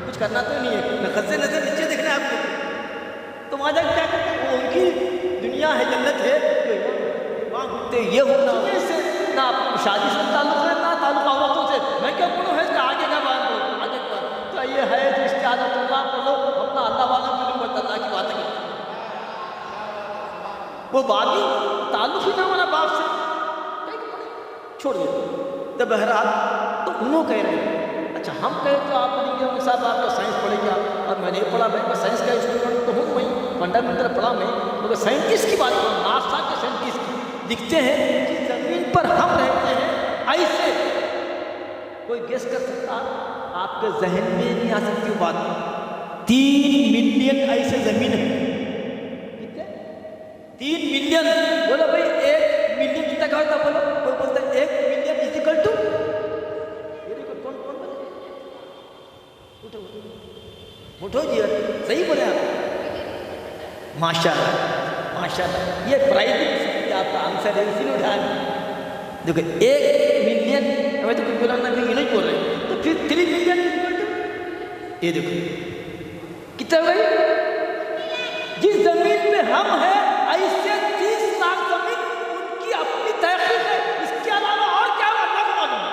کچھ کرنا تو نہیں ہے, نہ خزے نظر نیچے دیکھنا ہے آپ کو. تو وہاں جا کے کیا کرتے ہیں, وہ ان کی دنیا ہے, جنت ہے, وہاں گھومتے. یہ ہونا سے نہ آپ کو شادی سے تعلق ہے نہ تعلق عورتوں سے. میں کیا پڑھوں ہے اس کا آگے کا بات کروں, آگے کا تو یہ ہے جو استعادت اللہ پڑھو, اپنا اللہ والا بھی لوگ اللہ کی باتیں کرتے ہیں. وہ باقی تعلق ہی نہ ہونا باپ سے, چھوڑ دیا. تو بہرحال تو انہوں کہہ رہے ہیں, اچھا ہم کہیں تو آپ پڑھیں گے صاحب آپ کا سائنس پڑھے گا, اور میں نے پڑھا, میں سائنس کا اسٹوڈنٹ تو ہوں, میں فنڈامنٹل پڑھا, میں مگر سائنٹسٹ کی بات کروں, ناسا کے سائنٹسٹ لکھتے ہیں کہ زمین پر ہم رہتے ہیں ایسے, کوئی گیس کر سکتا, آپ کے ذہن میں نہیں آ سکتی وہ بات. 3 ملین ایسے زمین ہے, 3 ملین. بولو بھائی 1 ملین کتنا کا ہوتا, بولو کوئی بولتا ہے 1 ملین از اکول ٹو, اٹھو جی صحیح بولے آپ, ماشاء اللہ یہ پرائز آپ کا آنسر ہے, اسی لیے اٹھایا. دیکھو 1 ملین, ہمیں تو کوئی بولانا بھی یہ نہیں بول رہے, تو پھر 3 ملین یہ دیکھو کتنا بھائی, جس زمین پہ ہم ہیں ایسے 30 لاکھ زمین ان کی اپنی تحقیق ہے, اس کے علاوہ اور کیا اللہ کو معلوم ہے.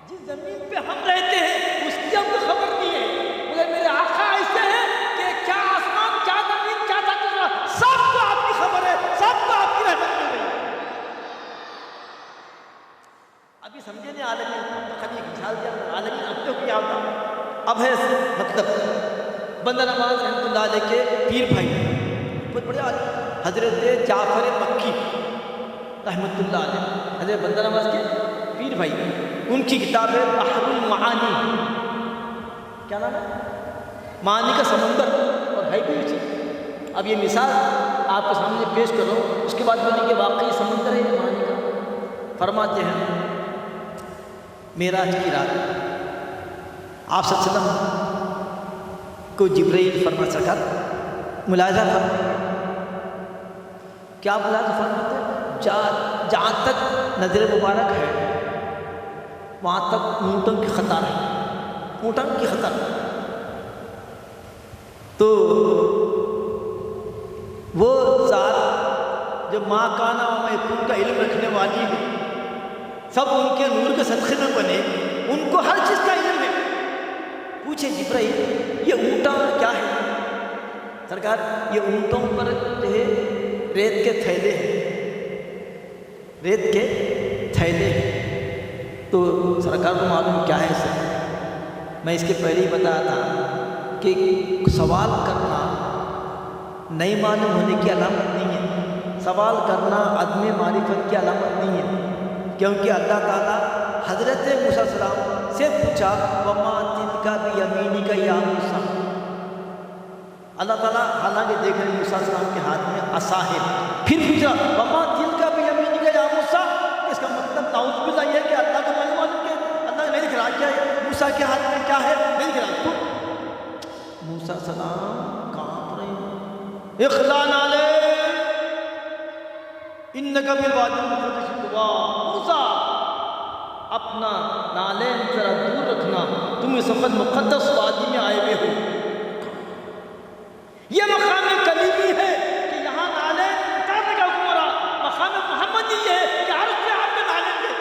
جس زمین پہ ہم رہتے ہیں اس کی ہم کو خبر نہیں ہے, مگر میرے آقا ایسے ہیں کہ کیا آسمان کیا زمین کیا تھا سب کو آپ کی خبر ہے, سب کو آپ کی رحمت مل رہی ہے. ابھی سمجھے نہیں عالمین, تو خالی مثال دیا عالمین اب تو کیا ہوتا. اب ہے مطلب بندہ نواز رحمۃ اللہ علیہ کے پیر بھائی بہت بڑے حضرت جعفر مکی رحمۃ اللہ علیہ, حضرت بندہ نواز کے پیر بھائی, ان کی کتاب ہے بحر المعانی, کیا نام ہے, معانی کا سمندر, اور ہے بھی اسی. اب یہ مثال آپ کے سامنے پیش کرو, اس کے بعد بولیں کہ واقعی سمندر ہے یہ معانی کا. فرماتے ہیں معراج کی رات آپ صلی اللہ علیہ وسلم کو جبرائیل فرما سکا ملاحظہ فرماتے, کیا ملاحظہ فرماتے, جہاں تک نظر مبارک ہے وہاں تک اونٹوں کی خطر ہے, اونٹوں کی خطر. تو وہ ذات جو ماں کانا و میکون کا علم رکھنے والی ہے, سب ان کے نور کے صدقے میں بنے, ان کو ہر چیز کا علم ہے. پوچھے جبرائیل یہ اونٹا کیا ہے, سرکار یہ اونٹوں پر جو ہے ریت کے تھیلے ہیں, ریت کے تھیلے ہیں. تو سرکار کو معلوم کیا ہے سر, میں اس کے پہلے ہی بتایا تھا کہ سوال کرنا نہیں معلوم ہونے کی علامت نہیں ہے, سوال کرنا عدم معرفت کی علامت نہیں ہے. کیونکہ اللہ تعالیٰ حضرت موسیٰ علیہ السلام سے پوچھا وما تلک بیمینک یا موسیٰ, اللہ تعالیٰ حالانکہ دیکھ رہے موسیٰ علیہ السلام کے ہاتھ میں عصا ہے, پھر پوچھا وما تلک بیمینک یا موسیٰ, اس کا مطلب نعوذ باللہ یہ ہے کہ اللہ کو معلوم کہ اللہ نہیں دکھ رہا کیا ہے, موسیٰ کے ہاتھ میں کیا ہے نہیں دکھ رہا. موسیٰ علیہ السلام کانپ رہے ہیں, اخلان علیہ انک بالوادی المقدس طویٰ. موسیٰ اپنا نالین ذرا دور رکھنا، تم اس وقت مقدس وادی میں آئے ہوئے ہو۔ یہ مقام کلیمی ہے کہ یہاں نالین اتارنے کا حکم ہو رہا، مقام محمد یہ ہے کہ عرش پہ آپ کے نالین دے،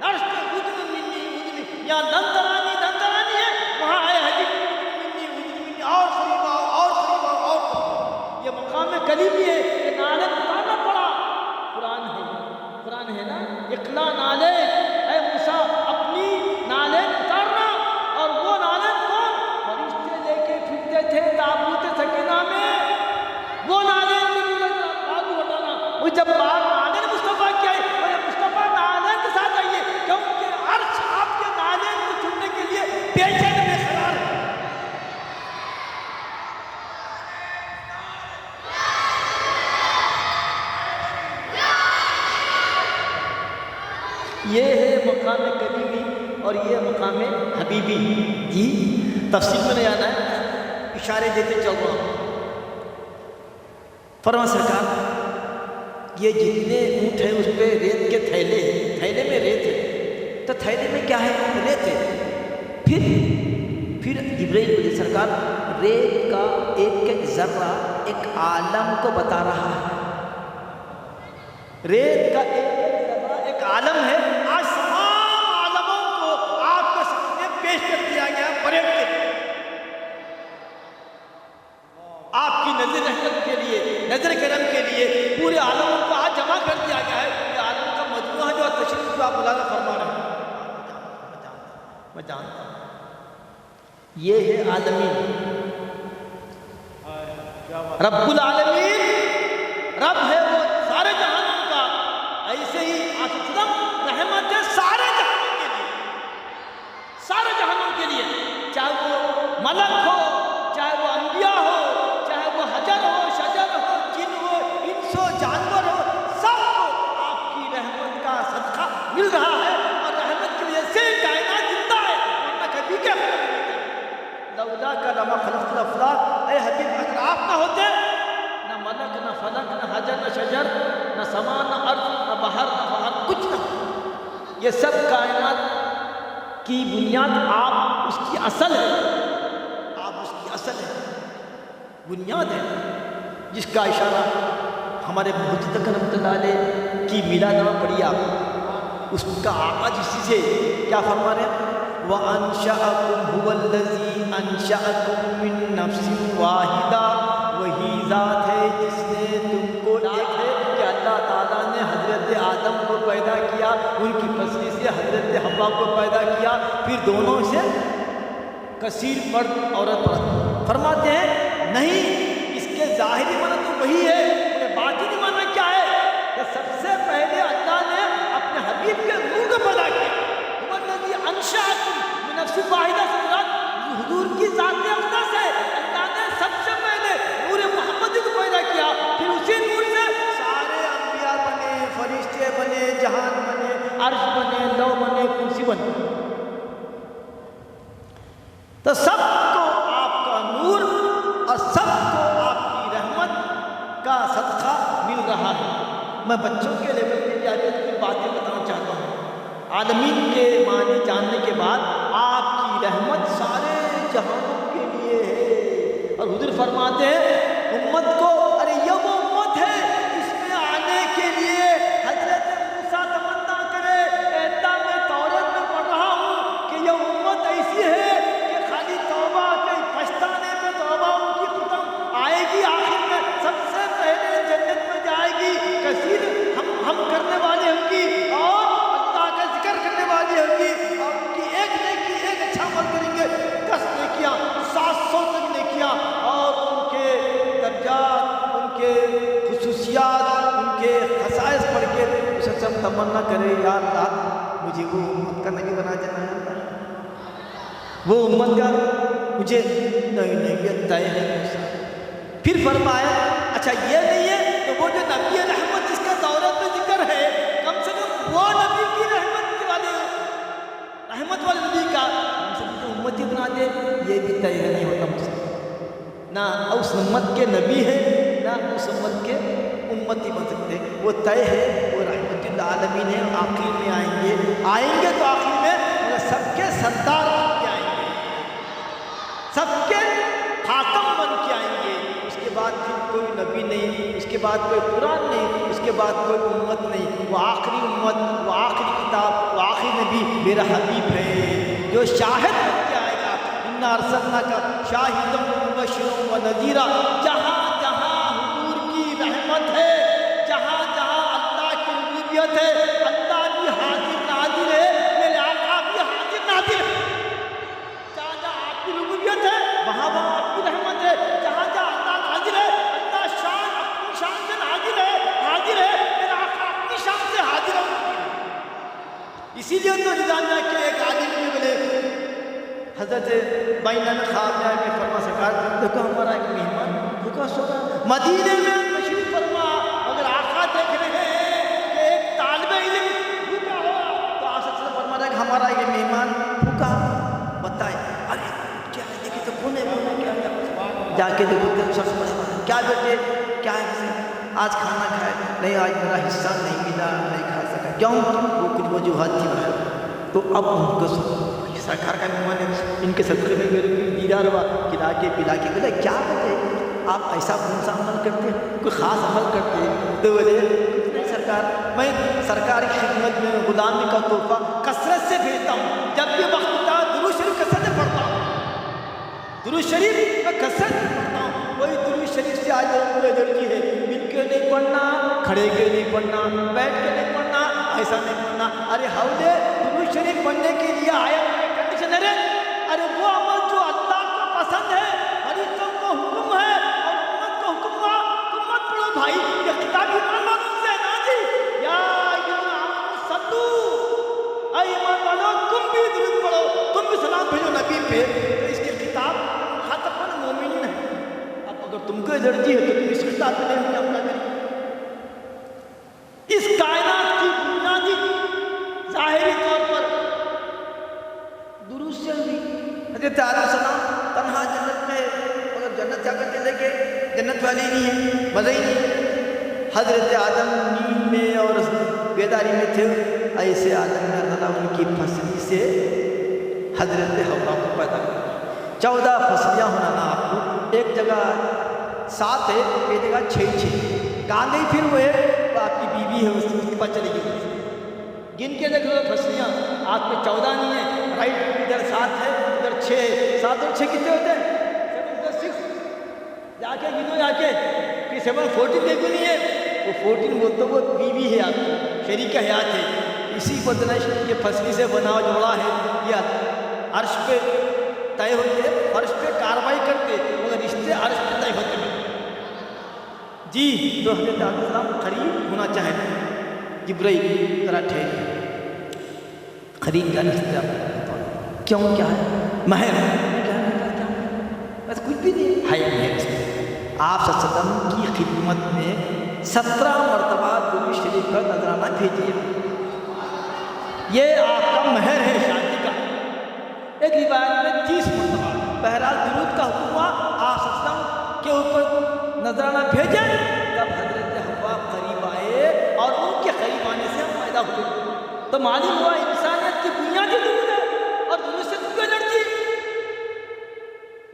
عرش پہ ادنی منی ادنی، یہاں دندرانی دندرانی ہے، وہاں آئے حبیب ادنی منی اور قریب آؤ اور قریب آؤ اور قریب۔ یہ مقام کلیمی ہے کہ نالین اتارنا پڑا۔ قرآن ہے نا، اقلا نالین، اے موسیٰ اپنی نالین اتارنا، اور وہ نالین کون؟ فرشتے لے کے پھرتے تھے تابوت سکینہ میں، وہ نالین آگو ہٹانا۔ وہ جب بات نالین مصطفیٰ کی آئی، اور مصطفیٰ نالین کے ساتھ آئیے، کیونکہ عرش آپ کے نالین کو چھوڑنے کے لیے بے چین بے قرار ہے۔ یہ ہے مقام کلیمی اور یہ مقام حبیبی۔ جی تفصیل میں نہیں آنا ہے، اشارے دیتے چل رہا ہوں۔ فرما سرکار یہ جتنے اونٹ ہیں اس پہ ریت کے تھیلے ہیں، تھیلے میں ریت ہے، تو تھیلے میں کیا ہے؟ ریت ہے۔ پھر جبرائیل بولے سرکار ریت کا ایک ایک ذرہ ایک عالم کو بتا رہا ہے، ریت کا ایک ایک ذرہ ایک عالم ہے۔ آج تمام عالموں کو آپ کے سامنے پیش کر دیا گیا پریڈ کے لیے، آپ کی نظر رحمت کے لیے، نظر کرم کے لیے پورے عالموں کو آج جمع کر دیا گیا ہے۔ یہ عالم کا مجموعہ جو تشریف جو آپ مولانا فرما رہے ہیں، میں جانتا ہوں یہ ہے عالمین، رب العالمین، رب ہے وہ سارے جہانوں کا۔ ایسے ہی اسلم رحمت ہے سارے جہانوں کے لیے، سارے جہانوں کے لیے، چاہے وہ ملک ہو، چاہے وہ انبیاء ہو، چاہے وہ حجر ہو، شجر ہو، جن ہو، انس ہو، جانور ہو، سب کو آپ کی رحمت کا صدقہ مل رہا ہے، اور رحمت کی وجہ سے کائنات زندہ ہے، ورنہ کبھی کیا خلق نہیں تھا۔ لولا کا لما خلقت الافلاک، اے حبیب اگر آپ نہ ہوتے، نہ ملک نہ فلک نہ حجر نہ شجر نہ سما نہ ارض نہ بحر نہ بحر کچھ نہ، یہ سب کائنات کی بنیاد آپ اس کی اصل ہے، آپ اس کی اصل ہے، بنیاد ہے، جس کا اشارہ ہمارے محدث رحمۃ اللہ علیہ کی میلادنامہ پڑھی آپ، اس کا آغاز اسی سے کیا فرما رہے ہیں؟ وَأَنشَأَكُمْ هُوَ الَّذِي أَنشَأَكُمْ مِن نَفْسٍ وَاحِدَةٍ، وہی ذات ہے جس نے تم کو ایک ہے کہ اللہ تعالیٰ نے حضرت آدم کو پیدا کیا، ان کی پسلی سے حضرت حوا کو پیدا کیا، پھر دونوں سے کثیر مرد عورت مرد۔ فرماتے ہیں نہیں، اس کے ظاہری معنی تو وہی ہے، کہ باطنی معنی کیا ہے؟ کہ سب سے پہلے اللہ نے اپنے حبیب کے روح کو پیدا کیا، انشاءکم من نفس واحدہ سے مراد حضور کی ذات اقدس ہے۔ اللہ نے سب سے پہلے نور محمدی کو پیدا کیا، پھر اسی نور سے سارے انبیاء بنے، فرشتے بنے، جہان بنے، عرش بنے، لو بنے، کرسی بنے، تو سب کو آپ کا نور اور سب کو آپ کی رحمت کا صدقہ مل رہا ہے۔ میں بچوں کے لیول پہ جاتے کچھ باتیں بتانا چاہتا ہوں۔ عالمین کے معنی جاننے کے بعد آپ کی رحمت سارے جہانوں کے لیے ہے، اور حضور فرماتے ہیں امت کو، ارے یہ وہ امت ہے اس میں آنے کے لیے حضرت موسیٰ تمنا کرے، اے اللہ میں تورات میں پڑھ رہا ہوں کہ یہ امت ایسی ہے کہ خالی توبہ کے پچھتانے میں توبہ ان کی ختم آئے گی، آخر میں سب سے پہلے جنت میں جائے گی، کثیر ہم کرنے والے ہوں گی، اور کرنے والی ہوگی، اور ان کی ایک نیکی ایک اچھا عمل کریں گے 10 نیکیاں 700 تک نیکیاں، اور ان کے درجات، ان کے خصوصیات، ان کے خصائص پڑھ کے اسے سب تمنا کرے یا اللہ مجھے وہ امت کا نبی بنا دینا ہے، وہ امت کا مجھے نئی نبیت طے ہے۔ پھر فرمایا اچھا یہ نہیں ہے تو وہ جو نبی رحمت جس کا دورت میں ذکر ہے، کم سے کم وہ نبی کی رحمت والے نبی کا ہم سب کو امتی بنا دے، یہ بھی طے نہیں ہوتا مجھ سے، نہ اس امت کے نبی ہے نہ اس امت کے امتی بن سکتے، وہ طے ہے وہ رحمت اللہ العالمین ہیں، آخر میں آئیں گے تو آخر میں مگر سب کے سردار بن کے آئیں گے، سب کے خاتم بن کے آئیں گے۔ اس کے بعد پھر کوئی نبی نہیں، اس کے بعد کوئی قرآن نہیں، اس کے بعد کوئی امت نہیں، وہ آخری امت، وہ آخری کتاب، وہ آخری نبی میرا حبیب ہے جو شاہد بن کے آئے گا۔ اِنَّا أَرْسَلْنَاكَ شَاهِدًا وَمُبَشِّرًا وَنَذِيرًا، جہاں جہاں حضور کی رحمت ہے، جہاں جہاں اللہ کی ربوبیت ہے، اللہ بھی حاضر ناظر ہے، میرے آقا بھی حاضر ناظر ہے۔ جہاں جہاں آپ کی ربوبیت ہے وہاں وہاں آپ کی رحمت ہے، جہاں جہاں اللہ ناظر ہے، اللہ شان اپنی شان سے ناظر ہے، میرا آقا اپنی شان سے حاضر ہے۔ اسی لیے تو نظام ہے کہ ایک عالم کے بولے حضرت بائنہ میں خواب میں آ کے فرما سرکار دیکھو ہمارا ایک مہمان بھوکا سوکا مدینے میں تشریف فرما، اگر آقا دیکھ رہے ہیں کہ ایک طالب علم بھوکا ہوا تو آپ سب سے فرما رہا ہے کہ ہمارا یہ مہمان بھوکا بتائے، ارے کیا ہے دیکھیں تو کون ہے کیا ہے، جا کے دیکھو شخص کیا بیٹے کیا ہے، آج کھانا کھائے نہیں، آج میرا حصہ نہیں ملا، نہیں کھا سکا، کیوں؟ وہ کچھ وجوہات تھی باہر۔ تو اب ان کو سرکار کا مہمان ہے، ان کے صدقے میں میرے دیدار ہوا، کھلا کے پلا کے بولے کیا بولے آپ ایسا کون سا عمل کرتے ہیں، کوئی خاص عمل کرتے ہیں؟ تو بولے کچھ نہیں سرکار، میں سرکار کی خدمت میں غلامی کا تحفہ کثرت سے بھیجتا ہوں، جب بھی وقت ہوتا ہے درود شریف کثرت سے پڑھتا ہوں، درود شریف میں کثرت سے پڑھتا ہوں۔ وہی درود شریف سے آج پورے لڑکی ہے، مل کے نہیں پڑھنا، کھڑے کے نہیں پڑھنا، بیٹھ کے نہیں پڑھنا، ایسا نہیں پڑھنا۔ ارے ہاؤلے درود شریف پڑھنے کے لیے آیا کنڈیشن ہے، ارے وہ عمل جو اللہ کو پسند ہے، فرشتوں کو حکم ہے اور امت کو حکم ہوا، تم مت پڑھو بھائی، یہ کتاب ایمان والوں سے ہے نا جی، یا ایھا الذین صلو، اے ایمان والو تم بھی درود پڑھو، تم بھی سلام بھیجو نبی پہ، تو اس کی کتاب خاتم المومنین ہے۔ اب اگر تم کو الرجی ہے تو تم اس کتاب پہ نہیں اپنا کریں۔ اس کائنات کی بنیادی ظاہری طور پر درود سے ہوئی، حضرت آدم السلام تنہا جنت میں، اگر جنت جا کر چلے گئے جنت والی نہیں ہے، مزہ ہی نہیں۔ حضرت آدم نیند میں اور بیداری میں تھے، ایسے آدم نے اللہ ان کی پھسلی سے حضرت حوا کو پیدا کیا۔ 14 پھسلیاں ہونا نا آپ کو، ایک جگہ 7 ہے، ایک جگہ 6 کہاں گئی پھر وہ ہے، وہ آپ کی بیوی ہے، اس کے پاس چلے گی۔ گن کے دیکھ لو پھسلیاں، آپ میں 14 نہیں ہے، رائٹ ادھر 7 ہے ادھر 6 ہے، 7 اور 6 کتنے ہوتے ہیں؟ 7 + 6 جا کے گنو جا کے، پھر 7 14 دیکھو نہیں ہے، وہ 14 بولتے وہ بیوی ہے آپ کی، شریک حیات ہے۔ اسی بدنش یہ پھسلی سے بنا جوڑا ہے، یہ عرش پہ طے ہوتے ہیں، فرش پہ کاروائی کرتے مگر رشتے عرش پہ طے ہوتے ہیں جی۔ تو حضرت آدم السلام قریب ہونا چاہے، جبرائیل ذرا ٹھہر، قریب کا رشتہ کیوں، کیا ہے مہر، بس کچھ بھی نہیں ہے مہر۔ آپ صلی اللہ علیہ وسلم کی خدمت میں 17 مرتبہ درود شریف کا نذرانہ بھیجیے، یہ آپ کا مہر ہے شادی کا۔ ایک روایت میں 30 مرتبہ، بہرحال درود کا حکم ہوا، آپ صلی اللہ علیہ وسلم کے اوپر نذرانہ بھیجے، تب حضرت حوا قریب آئے اور ان کے قریب آنے سے ہم پیدا ہوئے۔ تو معلوم ہوا انسانیت کی بنیادی درود ہے، اور درود سے کیوں لڑتی؟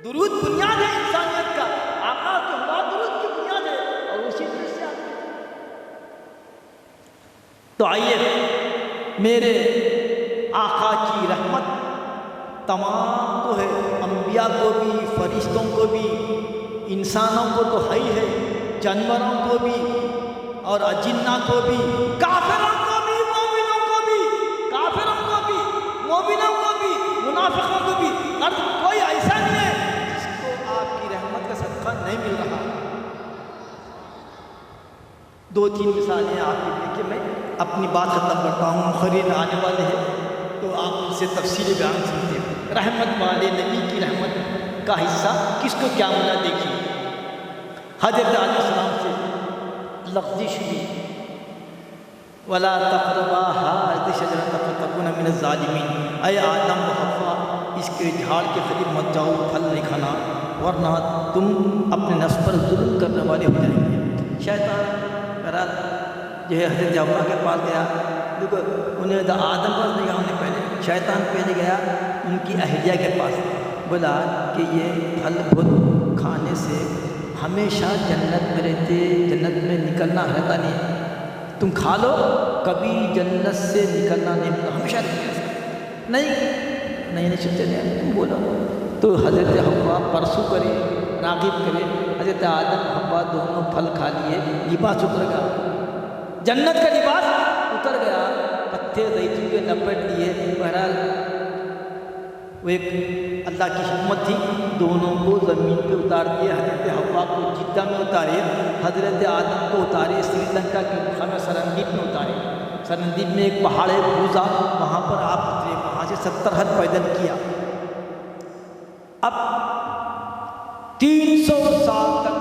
درود بنیاد ہے انسانیت کا، آقا کے ہوا درود کی بنیاد ہے، اور اسی طرح سے آتا ہے۔ تو آئیے میرے آقا کی رحمت تمام کو ہے، انبیاء کو بھی، فرشتوں کو بھی، انسانوں کو تو ہے ہی ہے، جانوروں کو بھی اور اجنہ کو بھی، کافروں کو بھی، مومنوں کو بھی، کافروں کو بھی، مومنوں کو بھی، منافقوں کو بھی، اور کوئی ایسا نہیں ہے جس کو آپ کی رحمت کا صدقہ نہیں مل رہا۔ 2-3 مثالیں آپ کے دیکھیں، میں اپنی بات ختم کرتا ہوں، مؤخرین آنے والے ہیں تو آپ ان سے تفصیلی بیان سنتے ہیں۔ رحمت والے نبی کی رحمت کا حصہ کس کو کیا ملا دیکھیے۔ حضرت علیہ السلام سے لغزش ہوئی، وَلَا تَقْرَبَا هَٰذِهِ الشَّجَرَةَ فَتَكُونَ مِنَ الظَّالِمِينَ، اے آدم و حوا اس کے جھاڑ کے قریب مت جاؤ، پھل نہیں کھانا ورنہ تم اپنے نفس پر ظلم کرنے والے ہو جائیں گے۔ شیطان جو ہے حضرت حوا کے پاس گیا. دیکھو انہیں آدم پاس نہیں گیا، انہیں پہلے شیطان پہلے گیا ان کی اہلیہ کے پاس، بولا کہ یہ پھل بھل کھانے سے ہمیشہ جنت میں رہتے، جنت میں نکلنا رہتا نہیں، تم کھا لو کبھی جنت سے نکلنا نہیں ہوگا، ہمیشہ نہیں سکتے نہیں تم بولو. تو حضرت حوا پرسوں کرے راغب کرے، حضرت آدم حوا دونوں پھل کھا لیے، لباس اتر گیا، جنت کا لباس اتر گیا، پتے زیتون کے لپیٹ لیے. بہرحال وہ ایک اللہ کی حکمت تھی، دونوں کو زمین پہ اتار دیے. حضرت حوا کو جدہ میں اتارے، حضرت آدم کو اتارے سری لنکا کے خانہ سرندیپ میں اتارے. سرندیپ میں ایک پہاڑ ہے بوزا، وہاں پر آپ اترے، وہاں سے 70 حج پیدل کیا. اب 300 سال تک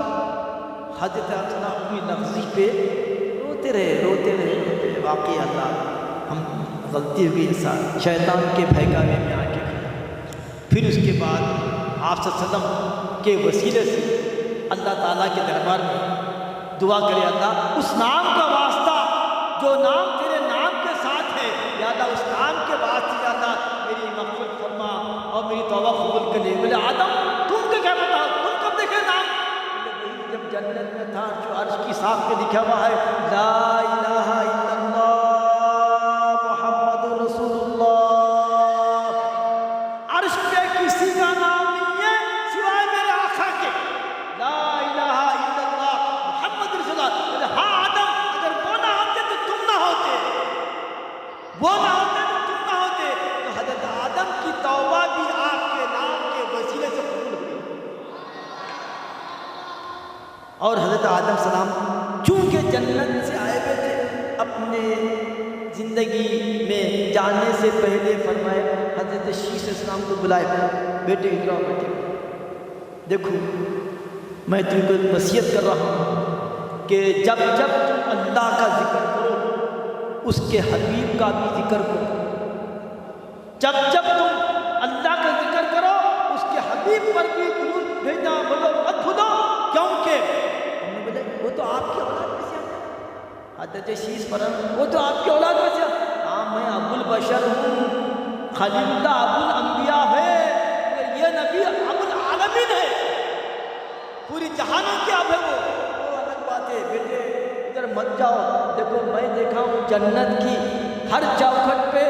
حضرت السلام اپنی لفظی پہ روتے رہے. واقعی اللہ ہم غلطی ہوئی انسان شیطان کے بہکاوے میں آ کے. پھر اس کے بعد آپ صلی اللہ علیہ وسلم کے وسیلے سے اللہ تعالیٰ کے دربار میں دعا کرے، اللہ اس نام کا واسطہ جو نام تیرے نام کے ساتھ ہے، یا اللہ اس نام کے واسطے یا اللہ میری مغفرت فرما اور میری توبہ قبول کر لے. بولے آدم تم کو کیا پتا، تم کب دیکھے نام؟ جب جنت میں تھا جو عرش کی ساخت پہ لکھا ہوا ہے لا الہ الا اللہ محمد رسول اللہ، عرش پہ کسی کا نام نہیں ہے سوائے میرے آقا کے، لا الہ الا اللہ محمد رسول اللہ. ہاں آدم اگر وہ نہ ہوتے تو تم نہ ہوتے، وہ نہ ہوتے تو تم نہ ہوتے. تو حضرت آدم کی توبہ بھی آپ کے نام کے وسیلے سے قبول ہوئی. اور حضرت آدم سلام چونکہ جنت سے آئے ہوئے تھے، اپنے زندگی میں جانے سے پہلے فرمائے حضرت شیش السلام کو بلائے، بیٹے ادھر آؤ، بیٹے دیکھو میں تم کو نصیحت کر رہا ہوں کہ جب جب تم اللہ کا ذکر کرو اس کے حبیب کا بھی ذکر کرو. جب جب تم اللہ کا ذکر کرو اس کے حبیب پر بھی درود بھیجنا بولو مت بھولو، کیونکہ ہم نے بولے وہ تو آپ کی اولاد میں سے ہے. حضرت شیش فرم وہ تو آپ کی اولاد میں سے ہے. ہاں میں ابو البشر ہوں، خلیل اللہ ابو الانبیاء ہے، یہ نبی ابو العالمین ہے، پوری جہانوں کی اب ہے وہ الگ بات ہے. بیٹے ادھر مت جاؤ، دیکھو میں دیکھا ہوں جنت کی ہر چوکھٹ پہ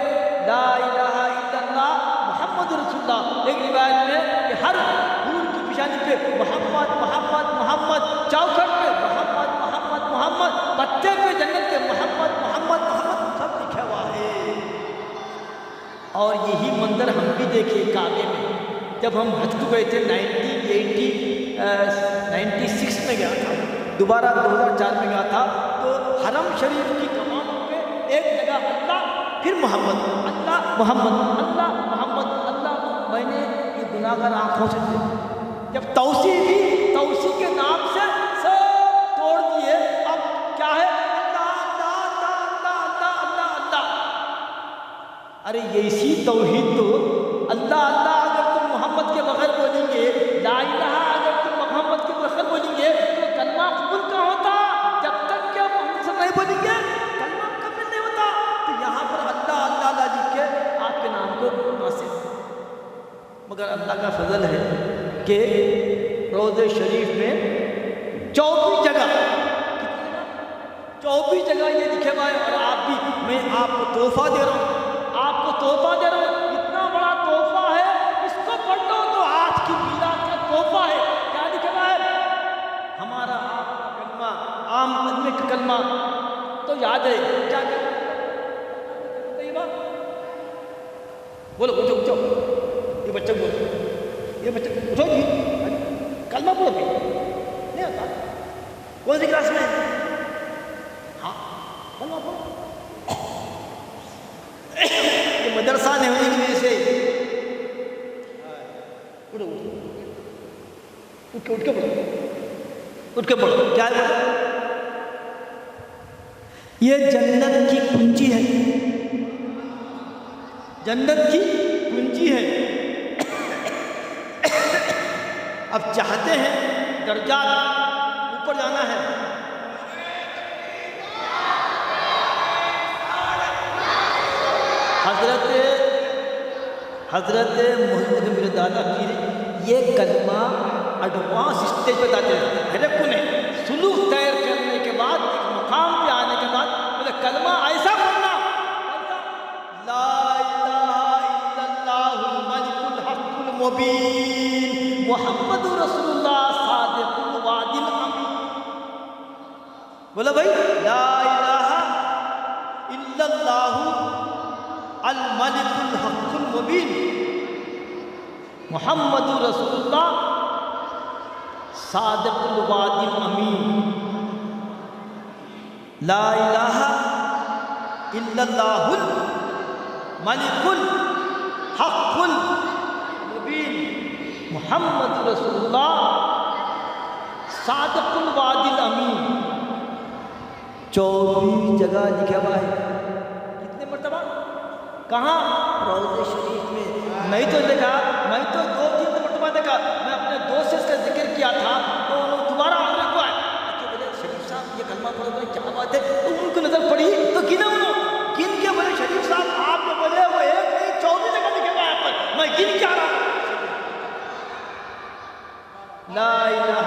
لا الہ الا اللہ محمد رسول اللہ. ایک روایت میں کہ ہر حور کی پیشانی پہ محمد محمد محمد، چوکھٹ پہ محمد محمد محمد، پتے پہ جنت کے محمد محمد محمد سب لکھا ہوا ہے. اور یہی منظر ہم بھی دیکھے کعبے میں. جب ہم حج کو گئے تھے 1996 میں گیا تھا، دوبارہ 2004 میں گیا تھا، تو حرم شریف کی کمانوں پہ ایک جگہ اللہ پھر محمد، اللہ محمد، اللہ محمد، اللہ. میں نے یہ گناہگار آنکھوں سے دیکھا. جب توسیع بھی توسیع کے نام سے سب توڑ دیے. اب کیا ہے اللہ اللہ اللہ اللہ اللہ اللہ اللہ. ارے یہ اسی توحید تو اللہ اللہ اگر تم محمد کے بغیر بولیں گے، لا الہ اگر تم محمد کے بغیر بولیں گے تو کلمہ قبول کا ہوتا. جب تک کہ محمد سے نہیں بولیں گے کلمہ قبول نہیں ہوتا. تو یہاں پر اللہ اللہ اللہ لکھ کے آپ کے نام کو ناصر. مگر اللہ کا فضل ہے کہ روضہ شریف میں 24 جگہ یہ لکھے ہوا ہے. اور آپ بھی، میں آپ کو تحفہ دے رہا ہوں، آپ کو تحفہ دے رہا ہوں. اتنا بڑا تحفہ ہے، اس کو پڑھ لو تو آج کی میلاد کا تحفہ ہے. کیا لکھا ہوا ہے؟ ہمارا آپ کا کلمہ، عام آدمی کا کلمہ تو یاد ہے کیا بولو اٹھو اٹھو، یہ بچہ بولو، یہ بچہ اٹھو جی کلمہ پڑھو گے نہیں آتا. کون سی کلاس میں؟ ہاں کلمہ پڑھو. یہ مدرسہ نہیں ہونے کی وجہ سے اٹھو اٹھ کے پڑھو، اٹھ کے پڑھو. کیا ہے؟ یہ جنت کی کنجی ہے، جنت کی کنجی ہے. اب چاہتے ہیں درجات اوپر جانا ہے. حضرت محمد مردانہ پیر یہ کلمہ ایڈوانس اسٹیج پہ بتاتے ہیں. حضرت نے سلوک طے کرنے کے بعد ایک مقام پہ آنے کے بعد بولے کلمہ ایسا پڑھنا لا الہ الا اللہ الملک الحق المبین محمد رسول اللہ صادق الوعد الامین. بولا بھائی لا الہ الا اللہ الملک الحق المبین محمد رسول اللہ صادق الوعد الامین. لا الہ الا اللہ الملک الحق المبین محمد رسول اللہ صادق الوعد الامین. 24 جگہ لکھا ہوا ہے. کتنے مرتبہ کہاں؟ روضہ شریف میں. میں تو 2-3 مرتبہ دیکھا. میں اپنے دوست سے اس کا ذکر کیا تھا تو انہوں نے دوبارہ آنے کو آئے کہ بولے شریف صاحب یہ کلمہ پڑھو بولے کیا بات ہے. تو ان کو نظر پڑی تو گنا انہوں گن کے بولے شریف صاحب آپ نے بولے وہ 1 نہیں 24 جگہ لکھا ہوا ہے یہاں پر. میں گن کے آ رہا ہوں. لا الہ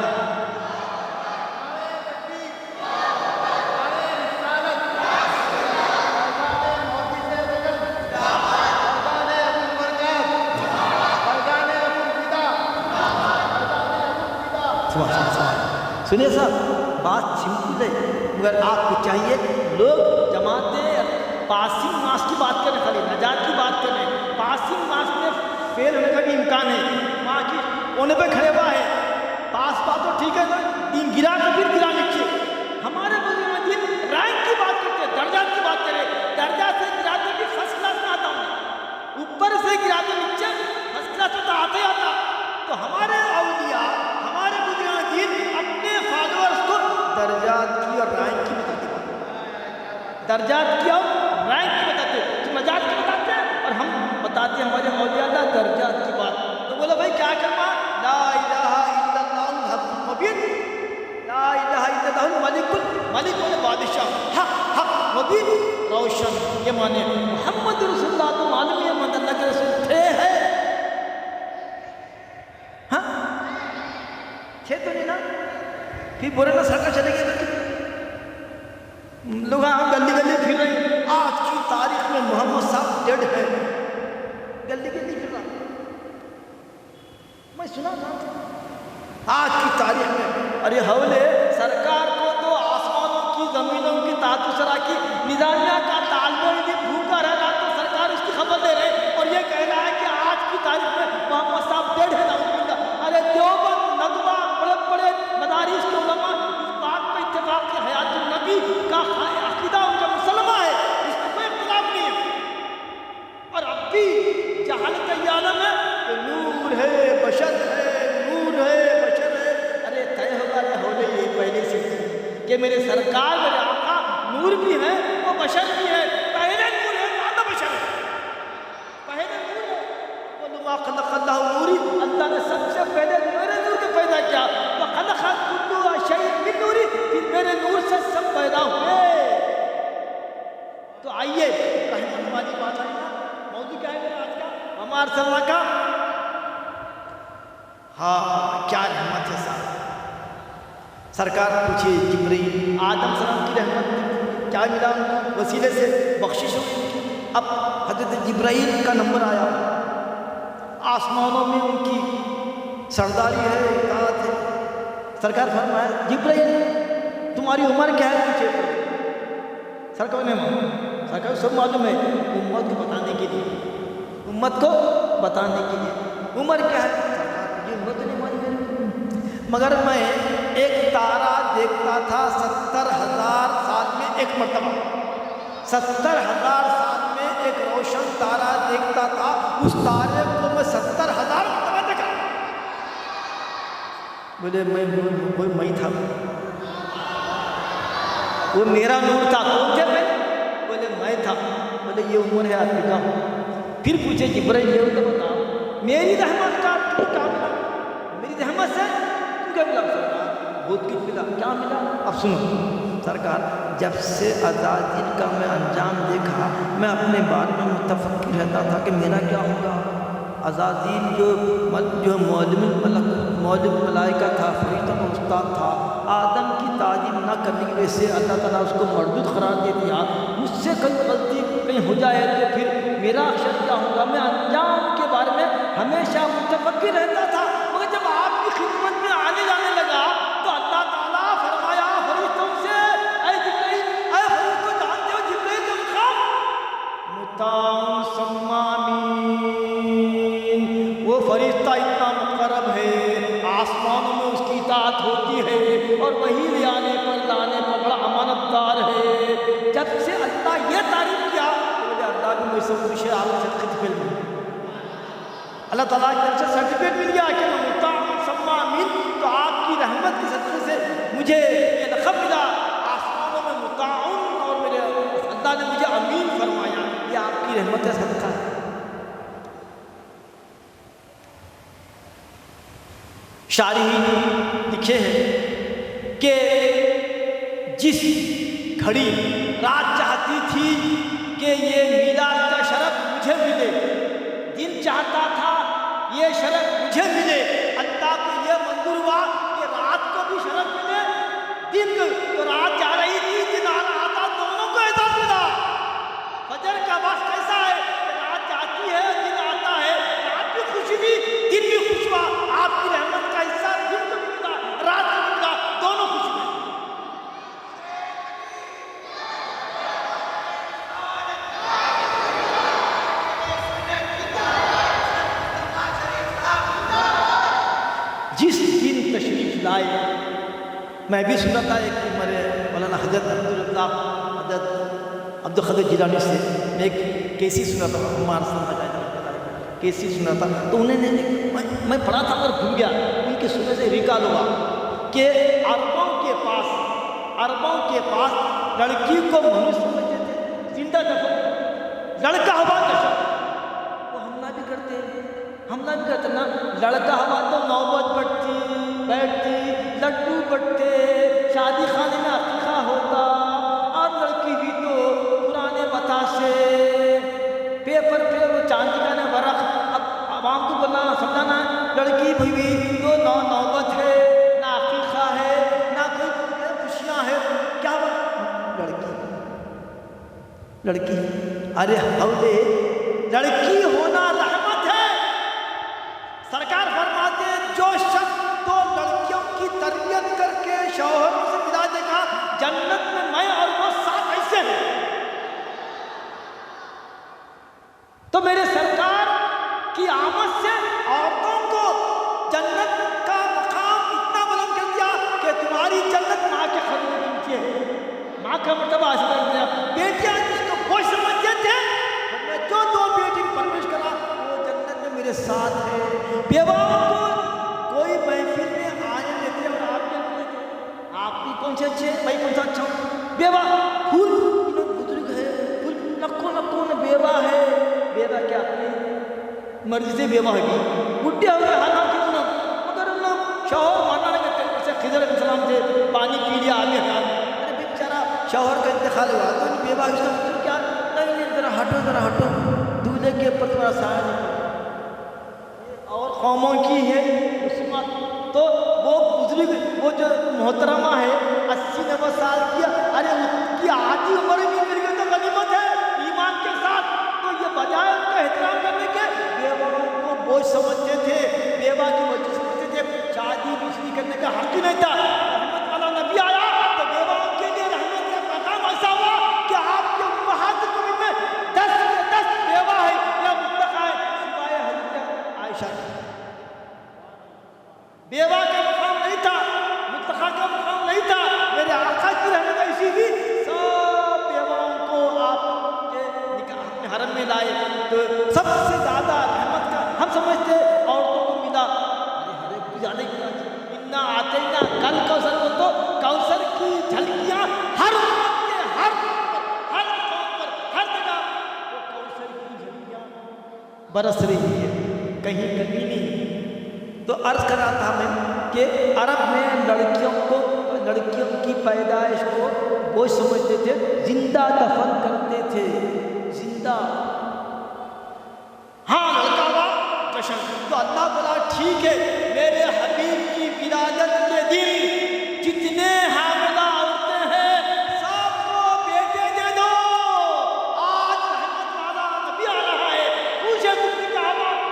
سنیے صاحب بات سمپل ہے مگر آپ کو چاہیے لوگ جماعتیں پاسنگ مارکس کی بات کریں خالی نجات کی بات کریں. پاسنگ مارکس میں فیل ہونے کا بھی امکان ہے. وہاں کی کونے پہ کھڑے ہوا ہے پاس بات تو ٹھیک ہے نا دین گرا کے پھر گرا نیچے. ہمارے بزرگ دین رینک کی بات کرتے ہیں درجات کی بات کریں. درجہ سے گراتے بھی فرسٹ کلاس میں آتا ہوں اوپر سے گراتے نیچے فرسٹ کلاس میں تو آتے آتا. تو ہمارے اولیاء ہمارے بزرگ دین اپنے فالوورز کو درجات کی اور رینک کی بتاتے ہیں. درجات کی اور رینک کی بتاتے ہیں. تو نجات کی بتاتے ہیں اور ہم بتاتے ہیں ہمارے اولیاء اللہ درجات کی بات. تو بولا بھائی کیا کرنا لا الہ الا اللہ الحق المبین لا الہ الا اللہ الملک ملک بولے بادشاہ حق مبین روشن. یہ مانے محمد رسول اللہ تو معلوم ہے محمد اللہ کے رسول تھے ہے ہاں تھے تو نہیں نا. پھر بولے نا سرکار چلے گئے لوگ گلی گلی پھر رہے. آج کی تاریخ میں محمد صاحب ڈیڈ ہے. گلی گلی پھر رہا میں سنا تھا آج کی تاریخ میں. ارے حولے سرکار کو تو آسمانوں کی زمینوں کی تحت سرا کی نظامیہ کا طالب علم بھوکا رہ رہا تو سرکار اس کی خبر دے رہے اور یہ کہہ رہا ہے کہ آج کی تاریخ میں محمد صاحب ڈیڈ ہے. ارے دیوبند ندوہ بڑے بڑے مدارس کے علماء اس بات پہ اتفاق کے حیات النبی کا عقیدہ ان کا مسلمہ ہے اس میں کوئی اختلاف نہیں ہے. اور اب بھی جہالت یہ عالم ہے کہ نور ہے بشر ہے نور ہے بشر ہے. ارے طے ہوگا نہ ہو گئی یہ پہلے سے کہ میرے سرکار میرے آقا نور بھی ہے وہ بشر بھی ہے. پہلے نور ہے بعد بشر ہے. پہلے نور ہے وَلَمَا خَلَقَ اللَّهُ نُورِ اللہ نے سب سے پہلے میرے نور کو پیدا کیا. وَخَلَقَ كُلُّ شَيْءٍ مِّن نُورِ پھر میرے نور سے سب پیدا ہوئے. تو آئیے رحمت والی بات آئی نا. موضوع کیا ہے میرا آج کا ہمارا سلام کا ہاں کیا رحمت ہے صاحب. سرکار پوچھے جبرائیل آدم سلام کی رحمت کیا ملا وسیلے سے بخشش ہوئی. اب حضرت جبرائیل کا نمبر آیا آسمانوں میں ان کی سرداری ہے اطاعت ہے. سرکار فرمایا جبرائیل تمہاری عمر کیا ہے پوچھے. سرکار نے سرکار سب معلوم ہے امت کو بتانے کے لیے عمر کیا ہے یہ عمر تو نہیں معلوم مگر میں ایک تارا دیکھتا تھا 70,000 سال میں ایک مرتبہ. 70,000 سال میں ایک روشن تارا دیکھتا تھا. اس تارے کو میں 70,000 مرتبہ دیکھا. بولے میں تھا وہ میرا نور تھا. کون تھے میں؟ بولے میں تھا. بولے یہ عمر ہے آدمی کا. پھر پوچھے جبرائیل یہ تو بتاؤ میری رحمت کا کیا ملا. میری رحمت سے تم کیا ملا. بہت کچھ ملا. کیا ملا اب سنو. سرکار جب سے عزازیل کا میں انجام دیکھا میں اپنے بارے میں متفق فکر رہتا تھا کہ میرا کیا ہوگا. عزازیل جو معلم ملائکہ تھا، فرشتوں کا استاد تھا، آدم کی تعظیم نہ کرنے کی وجہ سے اللہ تعالیٰ اس کو مردود قرار دے دیا. مجھ سے کوئی غلطی کہیں ہو جائے تو پھر میرا حشر کیا ہوگا. میں انجام کے بارے میں ہمیشہ متفکر رہتا تھا. مگر جب آپ کی خدمت میں آنے جانے لگا تو اللہ تعالیٰ فرمایا فرشتوں سے، اے جبرائیل، اے فرشتوں جانتے ہو جبرائیل کا مقام مطاع ثم امین. وہ فرشتہ اتنا مقرب ہے، آسمانوں میں اس کی اطاعت ہوتی ہے اور وہی لانے پر بڑا امانت دار ہے. جب سے اللہ یہ تعریف کیا تو اللہ بھی مجھ سے خوش ہے. آپ سے خطبے میں اللہ تعالیٰ کی طرف سے سرٹیفکیٹ مل گیا کہ میں مطاع ثم امین. تو آپ کی رحمت کے صدقے سے مجھے یہ لقب ملا، آسمانوں میں مطاع، اور میرے اللہ نے مجھے امین فرمایا. یہ آپ کی رحمت کا صدقہ ہے. شارحین لکھے ہیں کہ جس گھڑی رات چاہتی تھی کہ یہ میلاد کا شرف مجھے ملے، دن چاہتا تھا یہ شرف مجھے ملے، اللہ کو یہ منظور ہوا کہ رات کو بھی شرف ملے. دن تو رات جا رہی تھی، دن آ رہا تھا، دونوں کو اعزاز ملا. فجر کا وقت کیسا ہے کہ رات جاتی ہے، دن آتا ہے، رات بھی خوش ہوئی، دن بھی خوش ہوا. آپ کی رحمت کا حصہ دن کو بھی ملا، رات کو بھی ملا، دونوں خوش ہوئے. جس دن تشریف لائے، میں بھی سنا تھا ایک میرے مولانا حضرت عبد القادر جیلانی سے میں ایک کیسی سنا تھا، کیسی سنا تھا. تو انہوں نے میں پڑھا تھا اور بھول گیا، ان کے سننے سے ریکال ہوا کہ عربوں کے پاس لڑکی کو منوس سمجھتے تھے، زندہ دفن، لڑکا ہوا دشن. وہ حملہ بھی کرتے نا. لڑکا ہوا تو نوبت بیٹھتی، لڈو بٹتے، شادی خانے میں عقیقہ ہوتا، اور لڑکی بھی تو پرانے بتاشے پیپر پہ وہ چاندی کا ورق. اب عوام کو بولنا سمجھانا، لڑکی بھی تو نوبت ہے، نہ عقیقہ ہے، نہ کوئی خوشیاں ہے. کیا لڑکی ارے حولے، لڑکی ہونا رحمت ہے. سرکار فرماتے جو شخص دو لڑکیوں کی تربیت کر کے شوہروں سے ملا دے گا، جنت میں اور وہ ساتھ ایسے ہیں. تو میرے سرکار کی آمد سے عورتوں کو جنت کا مقام اتنا بلند کر دیا کہ تمہاری جنت ماں کے قدم میں پہنچی ہے، ماں کا مرتبہ حاصل کر دیا. بیٹیاں جس کو بوجھ سمجھتے تھے، میں جو دو بیٹی پرورش کرا وہ جنت میں میرے ساتھ ہے. بیواؤں کو کوئی محفل میں آنے دیتے اور آپ کیا کرتے؟ آپ بھی کون سے اچھے ہیں بھائی، کون سا اچھا ہوں؟ بیوہ پھول بزرگ ہے، پھول نکو بیوہ ہے. بیوہ کیا اپنی مرضی سے بیوہ ہوگی، بڈھے ہو گئے حالات کیوں نہ، مگر اللہ شوہر مانا نہیں کرتے. جیسے خضر علیہ السلام سے پانی پی لیا آگے ہاں، ارے بیچارہ شوہر کا انتقال ہوا تو بیوہ اس کا کیا نہیں، ذرا ہٹو دودھے کے اوپر تھوڑا سایہ نہیں. اور قوموں کی ہے عصمت، تو وہ بزرگ وہ جو محترمہ ہے 80-90 سال کی، ارے ان کی آدھی عمر بھی مل گئی تو غنیمت ہے ایمان کے ساتھ. تو یہ بجائے ان کا احترام کرنے کے بیواؤں کو بوجھ سمجھتے تھے، بیوہ کی وجہ سمجھتے تھے، شادی بچری کرنے کا حق ہی نہیں تھا. رحمت والا نبی آیا تو بیواؤں کے لیے رحمت کا مقام ایسا ہوا کہ آپ کے امہات میں 10 بیوہ ہے یا متقع ہے سوائے حضرت عائشہ. بیوہ کا مقام نہیں تھا، متقع کا مقام نہیں تھا. میرے آقا کی رحمت ایسی تھی، سب بیواؤں کو آپ کے نکاح میں حرم میں لائے. تو سب سے زیادہ رحمت کا ہم سمجھتے عورتوں کو ملا، ارے ہر ایک کو زیادہ ہی انا آتینا کل کوثر کو. تو کوثر کی جھلکیاں ہر امت کے ہر قوم پر ہر جگہ وہ کوثر کی جھلکیاں برس رہی ہے، کہیں کمی نہیں. تو عرض کر رہا تھا میں کہ عرب میں لڑکیوں کی پیدائش کو وہ سمجھتے تھے، زندہ دفن کرتے تھے. زندہ تو اللہ بولا ٹھیک ہے میرے حبیب کی ولادت کے دن جتنے حاملہ عورتیں ہیں سب کو بیٹے دے دو. آج رحمت والا نبی آ رہا ہے, پوچھے تم نے کہا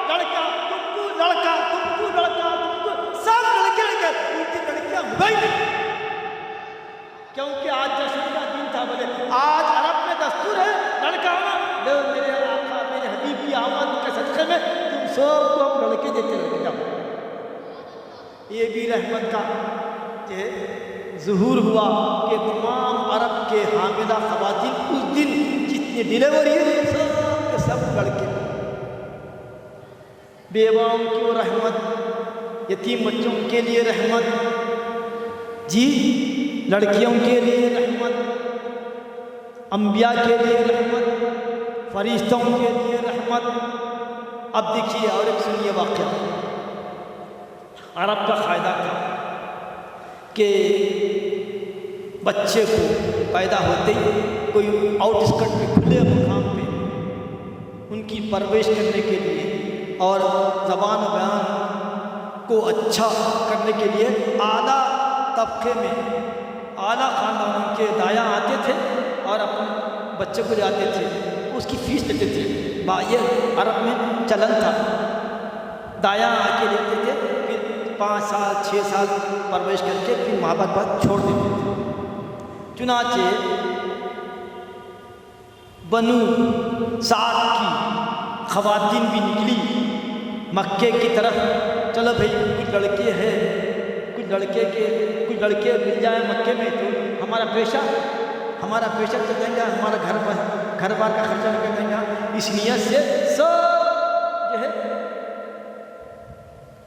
لڑکا تم کو لڑکا تم کو لڑکا تم کو سب لڑکے ان کی لڑکیاں ہوئی, کیونکہ آج جشن کا دن تھا. بولے آج عرب میں دستور ہے لڑکا ہونا, لو میرے آقا میرے حبیب کی آمد کے صدقے میں تم سب کو ہم لڑکے دیتے لڑکے جاؤ. یہ بھی رحمت کا ظہور ہوا کہ تمام عرب کے حاملہ خواتین اس دن جتنے ڈیلیوری سب کے سب لڑکے, بیواؤں کی رحمت, یتیم بچوں کے لیے رحمت, جی لڑکیوں کے لیے رحمت, انبیاء کے لیے رحمت, فرشتوں کے لیے رحمت. اب دیکھیے اور ایک سنیے واقعہ. عرب کا قاعدہ تھا کہ بچے کو پیدا ہوتے ہی کوئی آؤٹ اسکرٹ پہ کھلے مقام پہ ان کی پرورش کرنے کے لیے اور زبان و بیان کو اچھا کرنے کے لیے اعلیٰ طبقے میں اعلیٰ خاندان کے دایاں آتے تھے اور اپنے بچے کو جاتے تھے, اس کی فیس لیتے تھے. یہ عرب میں چلن تھا, دایاں آ کے لیتے تھے, پھر 5 سال 6 سال پرورش کر کے پھر ماں باپ بعد چھوڑ دیتے تھے. چنانچہ بنو سعد کی خواتین بھی نکلی مکے کی طرف, چلو بھائی کچھ لڑکے ہیں, کچھ لڑکے مل جائیں مکے میں تو ہمارا پیشہ چل جائیں گا, ہمارا گھر بار کا خرچہ نکل جائیں گا. اس نیت سے سب جو ہے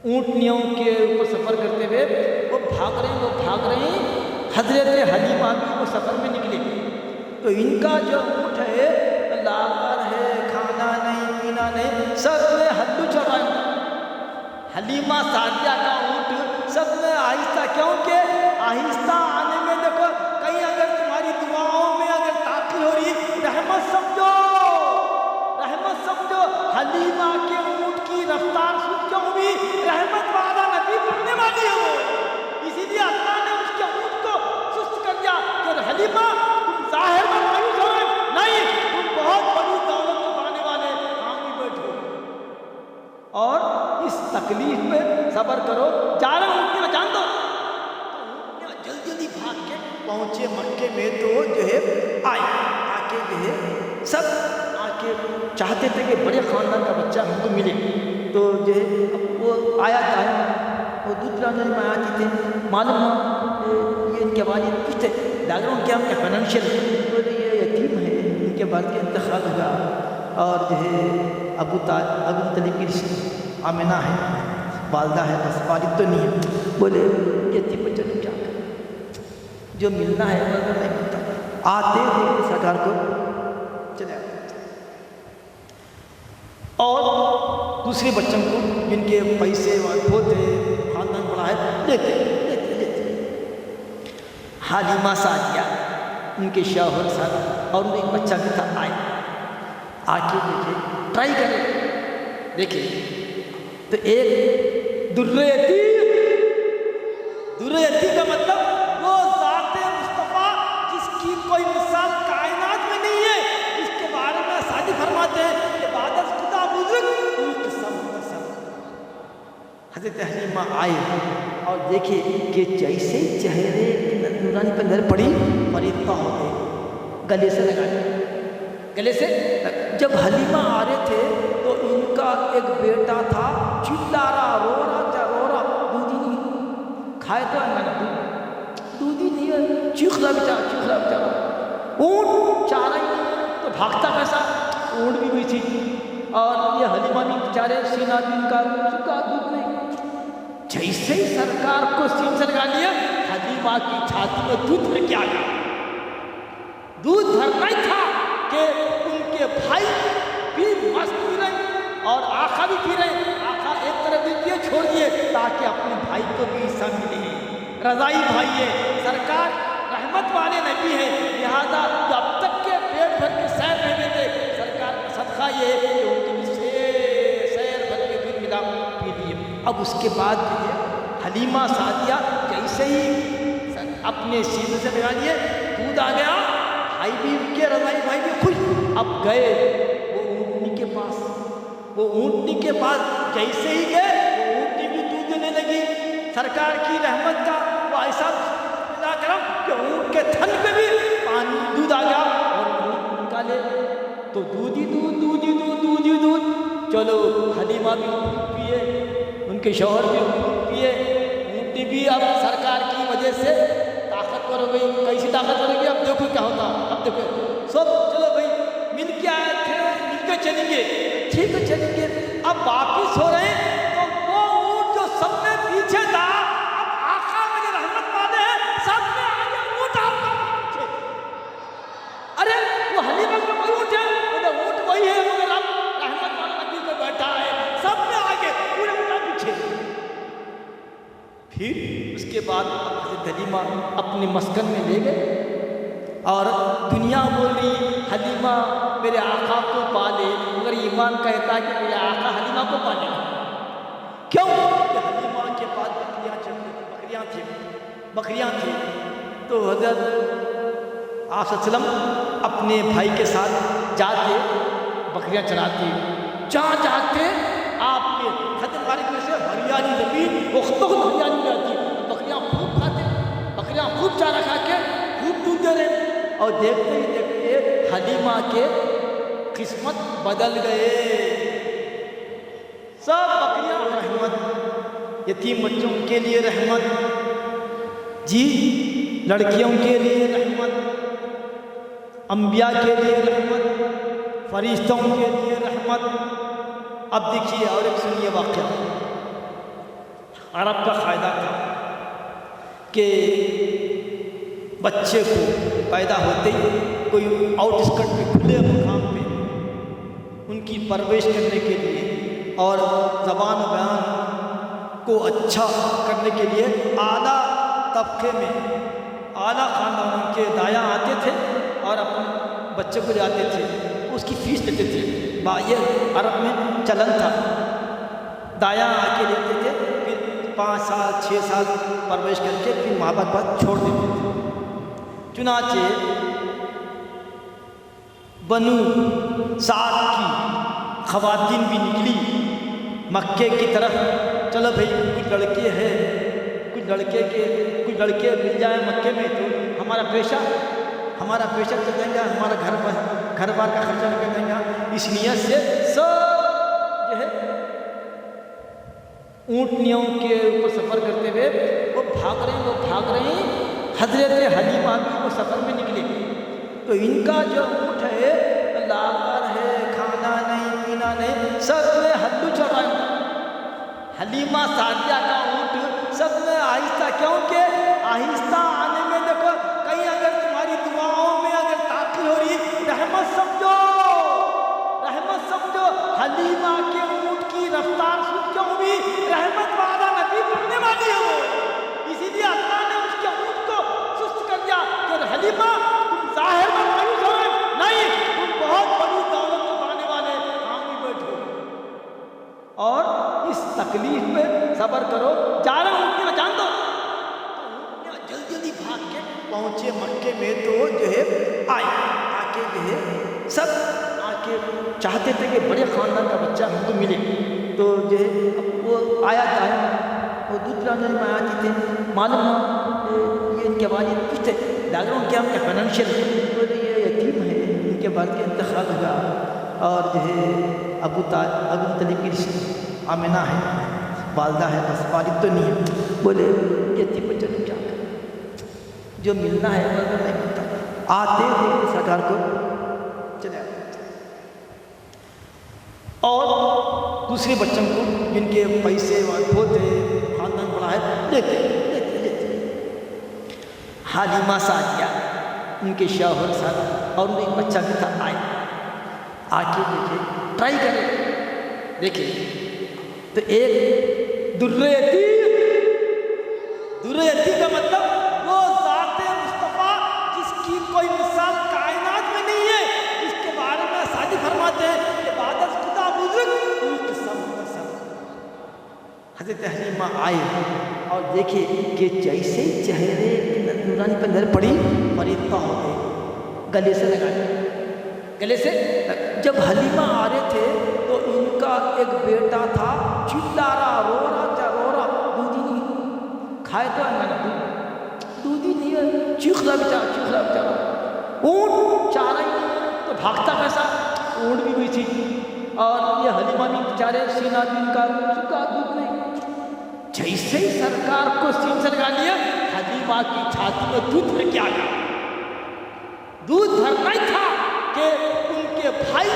اونٹنیوں کے اوپر سفر کرتے ہوئے وہ بھاگ رہے ہیں. حضرت حلیمہ بھی وہ سفر میں نکلے تو ان کا جو اونٹ ہے لاغر ہے, کھانا نہیں پینا نہیں, سب میں ہلو چل رہا ہے. حلیمہ سعدیہ کا اونٹ سب میں آہستہ, کیونکہ آہستہ آنے میں دیکھو کہیں اگر تمہاری دعاؤں میں اگر تاخیر ہو رہی رحمت سمجھو. حلیمہ کے اونٹ کی رفتار سن کے بھی رحمت والا نبی بننے والی ہے وہ, اسی لیے اللہ نے اس کے اونٹ کو سست کر دیا کہ حلیمہ تم ظاہر میں مایوس ہو نہیں, تم بہت بڑی دولت کو پانے والے کام بھی بیٹھو اور اس تکلیف میں صبر کرو. جا رہے اونٹ میں جان دو. جلدی بھاگ کے پہنچے مکے میں تو جو ہے آ کے جو ہے سب کہ چاہتے تھے کہ بڑے خاندان کا بچہ ہم کو ملے. تو جو ہے اب وہ آیا تھا, وہ دودھ پلانے میں آتی تھے, معلوم ہوا یہ ان کے والد پوچھتے بیک گراؤنڈ کیا ہم کے فائنینشیل, بولے یہ یتیم ہے, ان کے بعد کے انتقال ہوا اور جو ہے ابو طالب کی آمنہ ہے, والدہ ہے, بس والد تو نہیں ہے. بولے یتیم بچہ نے کیا کریں, جو ملنا ہے مگر نہیں ملتا. آتے ہوئے سرکار کو چلے آتے اور دوسرے بچوں کو جن کے پیسے ہوتے خاندان بڑا ہے لیتے. حلیمہ سعدیہ ان کے شوہر ساتھ اور ان ایک بچہ بھی تھا, آ کے دیکھے ٹرائی کرے دیکھے تو ایک درے کا مطلب وہ ذات مصطفیٰ جس کی کوئی مثال کائنات میں نہیں ہے, اس کے بارے میں اساتذہ فرماتے ہیں حضرت حلیمہ آئے اور دیکھے کہ جیسے چہرے نورانی پر نظر پڑی فریفتہ ہو گئے, گلے سے جب حلیمہ آ رہے تھے تو ان کا ایک بیٹا تھا, چلا رہا, رو رہا, دودھ ہی نہیں کھائے تو دودھ ہی نہیں ہے, چیخ رہا بیچارہ. اونٹ چارہ ہی نہیں تو بھاگتا کیسا, اونٹ بھی ہوئی تھی اور یہ حلیمہ بھی بیچارے سینہ بھی ان کا سکا, دودھ نہیں. جیسے ہی سرکار کو سین سے لگا لیا, حلیمہ کی چھاتی میں دودھ بھر کے آ گیا. دودھ بھرنا ہی تھا کہ ان کے بھائی بھی مست پی رہے اور آقا بھی پی رہے. آقا ایک طرف دل دیے چھوڑ دیے تاکہ اپنے بھائی کو بھی حصہ ملے. رضائی بھائی ہے, سرکار رحمت والے نبی ہیں, لہذا جب تک کے پیٹ بھر کے سیر نہیں دیتے, سرکار کا صدقہ یہ ہے کہ ان کے سیر بھر کے دودھ ملا اب اس کے بعد جو ہے حلیمہ سعدیہ جیسے ہی اپنے سینے سے لگا لیے دودھ آ گیا، بھائی بھی کے رضائی بھائی بھی خوش، اب گئے وہ اونٹنی کے پاس، وہ اونٹنی کے پاس جیسے ہی گئے وہ اونٹنی بھی دودھ دینے لگی، سرکار کی رحمت کا وہ ایسا کرم کہ اونٹ کے تھن پہ بھی پانی دودھ آ گیا اور اونٹ نکالے تو دودھ ہی دودھ، دودھ ہی دودھ، دودھ ہی دودھ۔ چلو حلیمہ بھی دودھ پیے، ان کے شوہر بھی دودھ پیے، اونٹنی بھی اب سرکار کی وجہ سے طاقتور ہو گئی، کیسی طاقتور ہو گئی، اب دیکھو کیا ہوتا، اب دیکھو سب چلو بھائی مل کے آئے تھے مل کے چلیں گے، ٹھیک ہے چلیں گے، اب واپس ہو رہے ہیں تو وہ اونٹ جو سب میں پیچھے تھا اب آقا میری رحمت والے ہیں سب میں آگے اونٹ آپ کا پیچھے، ارے وہ حلیمہ کا کوئی اونٹ ہے، اونٹ وہی ہے مگر اب رحمت والا نبی کو بیٹھا ہے سب میں آگے پورے اونٹ پیچھے۔ پھر اس کے بعد حضرت حلیمہ اپنے مسکن میں لے گئے اور دنیا بول رہی حلیمہ میرے آقا کو پالے، مگر ایمان کہتا ہے کہ میرے آقا حلیمہ کو پالے گا، کیوں کہ حلیمہ کے پاس بکریاں تھیں تو حضرت آپ صلی اللہ علیہ وسلم اپنے بھائی کے ساتھ جاتے بکریاں چراتے، جہاں جاتے آپ کے حضرت مالک میں سے ہریالی زمین بہت ہریالی رہتی، بکریاں خوب کھاتے، بکریاں خوب چارہ کھا کے خوب دودھ دے رہے، اور دیکھتے ہی دیکھتے حلیمہ کے قسمت بدل گئے، سب بکریاں رحمت، یتیم بچوں کے لیے رحمت، جی لڑکیوں کے لیے رحمت، انبیاء کے لیے رحمت، فرشتوں کے لیے رحمت۔ اب دیکھیے اور ایک سنیے واقعہ، عرب کا قاعدہ تھا کہ بچے کو پیدا ہوتے ہی کوئی آؤٹ اسکٹ پہ کھلے مقام پہ ان کی پرورش کرنے کے لیے اور زبان و بیان کو اچھا کرنے کے لیے اعلیٰ طبقے میں اعلیٰ خاندان کے دایاں آتے تھے اور اپنے بچے کو جاتے تھے، اس کی فیس لیتے تھے، یہ عرب میں چلن تھا، دایاں آ کے لیتے تھے، پھر 5 سال 6 سال پرورش کر کے پھر ماں باپ بعد چھوڑ دیتے تھے۔ چنانچہ بنو سعد کی خواتین بھی نکلی مکے کی طرف، چلو بھائی کچھ لڑکے ہیں، کچھ لڑکے مل جائیں مکے میں تو ہمارا پیشہ چل جائیں گا، ہمارا گھر بار کا خرچہ نکل جائیں گا، اس نیت سے سب جو ہے اونٹنیوں کے اوپر سفر کرتے ہوئے وہ بھاگ رہے ہیں، حضرت حلیمہ بھی وہ سفر میں نکلے تو ان کا جو اونٹ ہے لاغر ہے، کھانا نہیں پینا نہیں، سب میں ہلو چل رہا ہے، حلیمہ سعدیہ کا اونٹ سب میں آہستہ، کیونکہ آہستہ آنے میں دیکھو کہیں اگر تمہاری دعاؤں میں اگر تاخیر ہو رہی رحمت سمجھو، حلیمہ کے اونٹ کی رفتار سن کیوں بھی رحمت والا نبی پڑھنے والی ہے وہ، اسی لیے اللہ نے اس کے اونٹ کو سست کر دیا کہ حلیمہ تم ظاہر میں مایوس ہو نہیں، تم بہت بڑی دولت کو پانے والے، کام بھی بیٹھو اور اس تکلیف میں صبر کرو، جا رہے اونٹ میں جان دو، جلدی بھاگ کے پہنچے مکے میں تو جو ہے آ کے جو ہے سب آ کے چاہتے تھے کہ بڑے خاندان کا بچہ ہم کو ملے، تو جو ہے وہ آیا وہ دودھ پلانے میں آتی تھے، معلوم یہ ان کے والد پوچھتے ڈاکٹروں کے ہم کیا فائنینشیل بولے یہ یتیم ہے، ان کے بعد کے انتقال ہوا اور جو ہے ابو طالب کی آمنہ ہے، والدہ ہے، بس والد تو نہیں ہے، بولے یتیم بچے نے کیا کریں، جو ملنا ہے مگر نہیں ملتا، آتے ہیں سرکار کو چلے آتے، اور دوسرے بچوں کو جن کے پیسے ہوتے خاندان بڑا ہے لیتے حلیمہ سعدیہ ان کے شوہر ساتھ اور ان ایک بچہ بھی تھا، آ کے دیکھے ٹرائی کرے دیکھے تو ایک درے کا مطلب وہ ذات مصطفیٰ جس کی کوئی مثال کائنات میں نہیں ہے، اس کے بارے میں سادی فرماتے ہیں کہ بعد از خدا بزرگ حضرت حلیمہ آئے اور دیکھے کہ جیسے چہرے نورانی پر نظر پڑی فریفتہ ہو گئے، گلے سے لگا دیا، گلے سے۔ جب حلیمہ آ رہے تھے تو ان کا ایک بیٹا تھا، چلا رہا، رو رہا، دودھ ہی نہیں کھائے تو دودھ ہی نہیں ہے، چیخ رہا بیچارہ، اونٹ چارہ ہی نہیں تو بھاگتا کیسا، اونٹ بھی ہوئی تھی اور یہ حلیمہ بھی بیچارے سینہ بھی ان کا چکا، دودھ نہیں۔ جیسے ہی سرکار کو سین سے لگا لیا، حلیمہ کی چھاتی میں دودھ بھر کے آ گیا۔ دودھ بھرنا ہی تھا کہ ان کے بھائی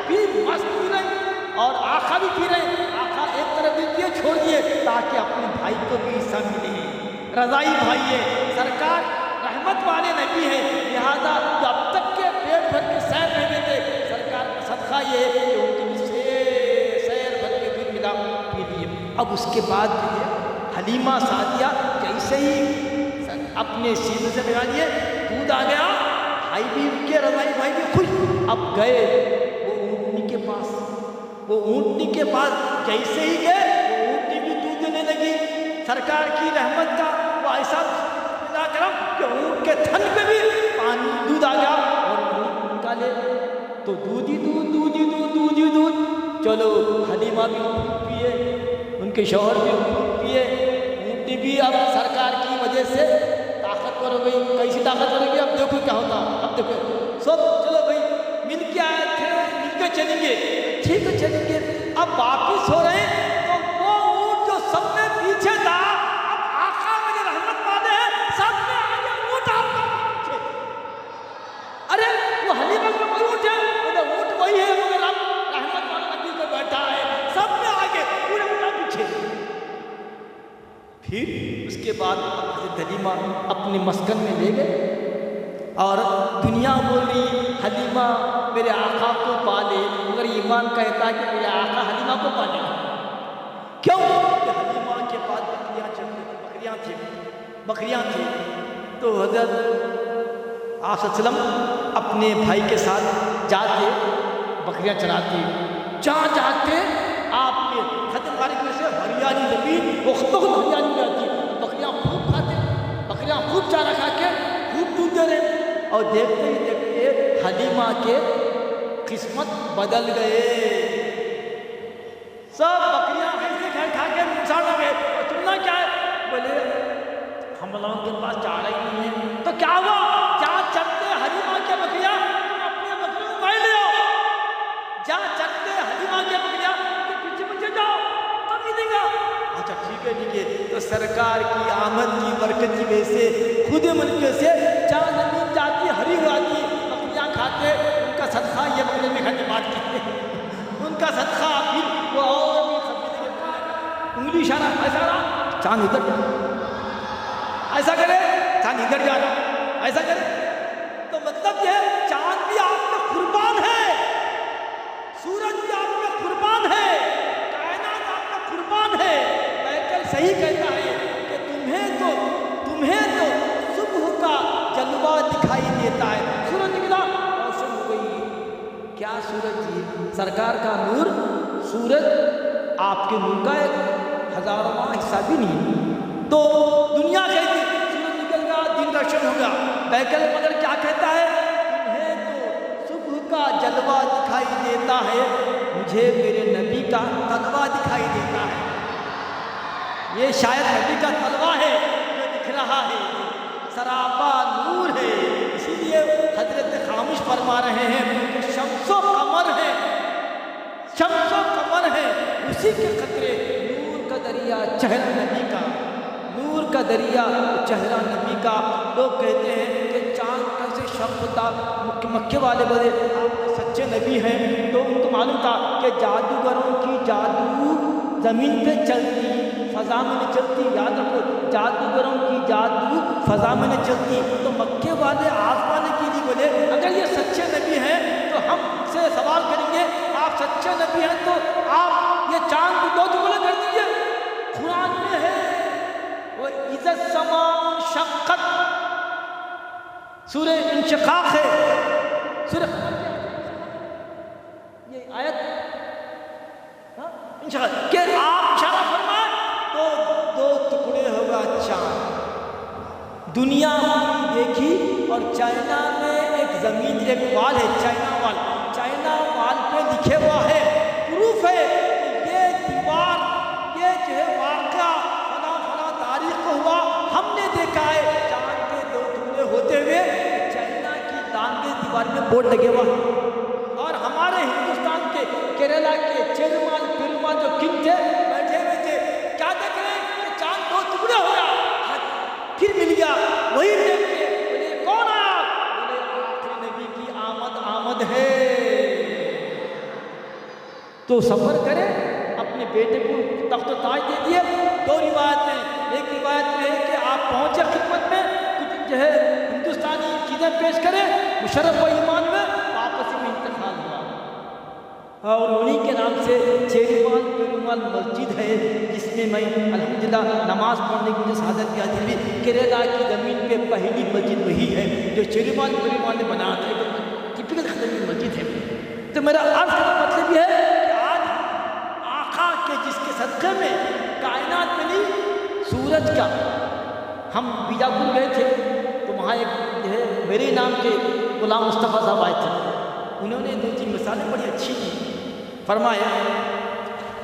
بھی مست پی رہے اور آقا بھی پی رہے، آقا ایک طرف بھی کیے چھوڑ دیے تاکہ اپنے بھائی کو بھی حصہ ملے، رضائی بھائی ہے، سرکار رحمت والے نبی ہیں، لہذا جو اب تک کے پیٹ بھر کے سیر نہیں دیتے، سرکار کا صدقہ یہ ہے کہ ان کے بھی سیر بھر کے دودھ ملا پی لیے۔ اب اس کے بعد جو ہے حلیمہ سعدیہ جیسے ہی اپنے سینے سے لگا لیے، دودھ آ گیا، بھائی بھی ان کے رضائی بھائی بھی خوش۔ اب گئے وہ اونٹنی کے پاس، جیسے ہی گئے وہ اونٹنی بھی دودھ دینے لگی، سرکار کی رحمت کا وہ ایسا ملا کرم کہ اونٹ کے تھن پہ بھی پانی دودھ آ گیا اور اونٹ نکالے تو دودھ ہی دودھ۔ چلو حلیمہ بھی دودھ پیے، ان کے شوہر بھی دودھ پیے، اونٹنی بھی اب سرکار کی وجہ سے طاقتور ہو گئی۔ کیسی طاقتور ہوگی اب دیکھو کیا ہوتا، اب دیکھو سب چلو بھائی مل کے آئے تھے، مل کے چلیں گے، ٹھیک ہے چلیں گے۔ اب واپس ہو رہے ہیں تو وہ اونٹ جو سب میں پیچھے تھا، اب آقا مجھے رحمت والے ہیں، سب میں آگے اونٹ آپ کا پیچھے۔ ارے وہ حلیمہ کا کوئی اونٹ ہے، اونٹ وہی ہے مگر اب رحمت والا نبی کو بیٹھا ہے، سب میں آگے پورے اونٹ پیچھے۔ پھر اس کے بعد حضرت حلیمہ اپنے مسکن میں لے گئے اور دنیا بول رہی حلیمہ میرے آقا کو پالے، مگر ایمان کہتا ہے کہ میرے آقا حلیمہ کو پالے گا۔ کیوں کہ حلیمہ کے پاس بکریاں تھیں تو حضرت آپ صلی اللہ علیہ وسلم اپنے بھائی کے ساتھ جاتے، بکریاں چراتے، جہاں جاتے آپ کے خطر بارک میں سے ہریانی زمین وقتوں ہریانی رہتی، بکریاں خوب کھاتے، بکریاں خوب چارہ کھا کے خوب دودھ دے رہے، اور دیکھتے ہی دیکھتے حلیمہ کے قسمت بدل گئے، سب بکریاں ایسے کھا کے نقصان ہو گئے۔ اور چننا کیا ہے؟ بولے ہم لوگوں کے پاس چارہ ہی نہیں ہے، تو کیا ہوا؟ جہاں چلتے حلیمہ کے بکریاں تم اپنے بکریوں کو بائی لے آؤ، جہاں چلتے حلیمہ کے بکریاں پیچھے پیچھے جاؤ تب ملے گا۔ اچھا ٹھیک ہے تو سرکار کی آمد کی برکت کی وجہ سے خود منکے سے جہاں زمین جاتی ہری ہو آتی، بکریاں کھاتے، ان کا صدقہ یہ بکرے میں کھاتے بات کرتے، ان کا صدقہ پھر وہ اور بھی انگلی اشارہ ایسا رہا چاند ادھر جا، ایسا کرے چاند ادھر جا رہا، ایسا کرے تو مطلب یہ چاند بھی آپ میں قربان ہے، سورج بھی آپ میں قربان ہے، کائنات آپ میں قربان ہے۔ بیکل صحیح کہتا ہے کہ تمہیں تو صبح کا جلوہ دکھائی دیتا ہے، سورج نکلا روشن ہو گئی، کیا سورج جی سرکار کا نور، سورج آپ کے نور کا ایک ہزارواں حصہ بھی نہیں، تو دنیا کہتی سورج نکل گیا دن روشن ہو گیا، بیکل مگر کیا کہتا ہے؟ تمہیں تو صبح کا جلوہ دکھائی دیتا ہے، مجھے میرے نبی کا تلوہ دکھائی دیتا ہے، یہ شاید نبی کا تلوہ ہے جو دکھ رہا ہے، سراپا نور ہے، اسی لیے حضرت خامش فرما رہے ہیں کہ شمس و قمر ہے، شمس و قمر ہے، اسی کے قطرے نور کا دریا چہرہ نبی کا، نور کا دریا چہرہ نبی کا۔ لوگ کہتے ہیں کہ چاند کیسے شمس ہوتا، مکے والے بولے آپ سچے نبی ہیں تو ان کو معلوم تھا کہ جادوگروں کی جادو زمین پہ چلتی، فضا میں نہیں چلتی، یاد رکھو جادوگروں کی جادو فضا میں نہیں چلتی، تو مکے والے آزمانے کے لیے بولے اگر یہ سچے نبی ہیں تو ہم سے سوال کریں گے آپ سچے نبی ہیں تو آپ یہ چاند کو دو ٹکڑے کر دیجیے، قرآن میں ہے وَإِذَا السَّمَاءُ انشَقَّتْ، سورہ انشقاق ہے، سورہ یہ آیت انشقاق کہ آپ اشارہ فرمائیں دنیا دیکھی اور چائنا میں ایک زمین ایک وال ہے، چائنا وال پہ لکھے ہوا ہے، پروف ہے کہ یہ دیوار یہ جو ہے واقعہ فلاں تاریخ کو ہوا، ہم نے دیکھا ہے چاند کے 2 ٹکڑے ہوتے ہوئے، چائنا کی دانگے دیوار میں بورڈ لگے ہوا ہے۔ اور ہمارے ہندوستان کے کیرلا کے پیرومال جو کنگ تھے بیٹھے ہوئے تھے، کیا دیکھ رہے ہیں کہ چاند 2 ٹکڑے ہو گیا، پھر مل گیا، وہی دیکھ کے بولے کون آیا؟ بولے آخری نبی کی آمد ہے۔ تو سفر کرے، اپنے بیٹے کو تخت و تاج دے دیے۔ 2 روایت میں، ایک روایت میں ہے کہ آپ پہنچے خدمت میں، کچھ جو ہے ہندوستانی چیزیں پیش کرے، مشرف و ایمان میں، واپس میں انتقال ہوا۔ اور انہیں کے نام سے چیرومال مسجد ہے، جس میں میں الحمدللہ نماز پڑھنے کی مجھے سعادت بھی حاصل ہوئی۔ کیرلا کی زمین پہ پہلی مسجد وہی ہے جو چیرومال نے بنایا تھا، ٹپکل خدمی مسجد ہے۔ تو میرا عرض کا مطلب یہ ہے کہ آج آقا کے جس کے صدقے میں کائنات میں نہیں، سورج کا، ہم بیجاپور گئے تھے تو وہاں ایک جو ہے میرے نام کے غلام مصطفیٰ صاحب آئے تھے، انہوں نے 2-3 مثالیں بڑی اچھی دی۔ فرمایا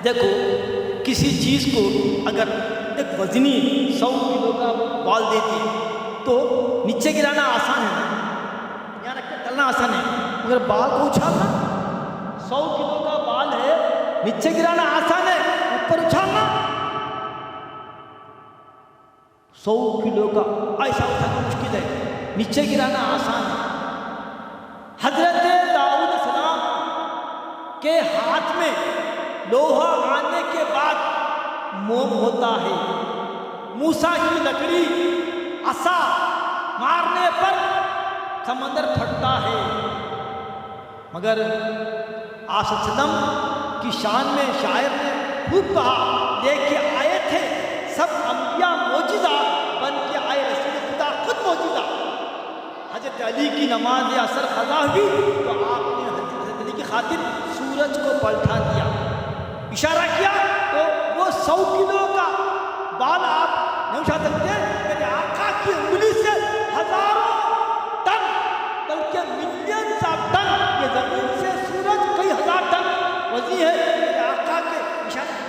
دیکھو کسی چیز کو اگر ایک وزنی 100 کلو کا بال دیتی ہے تو نیچے گرانا آسان ہے، یہاں رکھ کے ڈالنا آسان ہے، مگر بال کو اچھالنا، 100 کلو کا بال ہے، نیچے گرانا آسان ہے، اوپر اچھالنا 100 کلو کا ایسا اٹھانا مشکل ہے، نیچے گرانا آسان ہے۔ حضرت داؤد السلام کے ہاتھ میں لوہا آنے کے بعد موم ہوتا ہے، موسیٰ کی لکڑی عصا مارنے پر سمندر پھٹتا ہے، مگر آقا صلی اللہ علیہ وسلم کی شان میں شاعر نے خوب کہا، لے کے آئے تھے سب انبیاء معجزہ، بن کے آئے رسول خدا خود معجزہ۔ حضرت علی کی نماز عصر قضا ہوئی تو آپ نے حضرت علی کی خاطر سورج کو پلٹا دیا، اشارہ کیا تو وہ 100 کلو کا بال آپ نہیں اٹھا سکتے، میرے آقا کی انگلی سے ہزاروں ٹن بلکہ ملینز آف ٹن، یہ زمین سے سورج کئی ہزار ٹن وزنی ہے، میرے آقا کے اشارہ،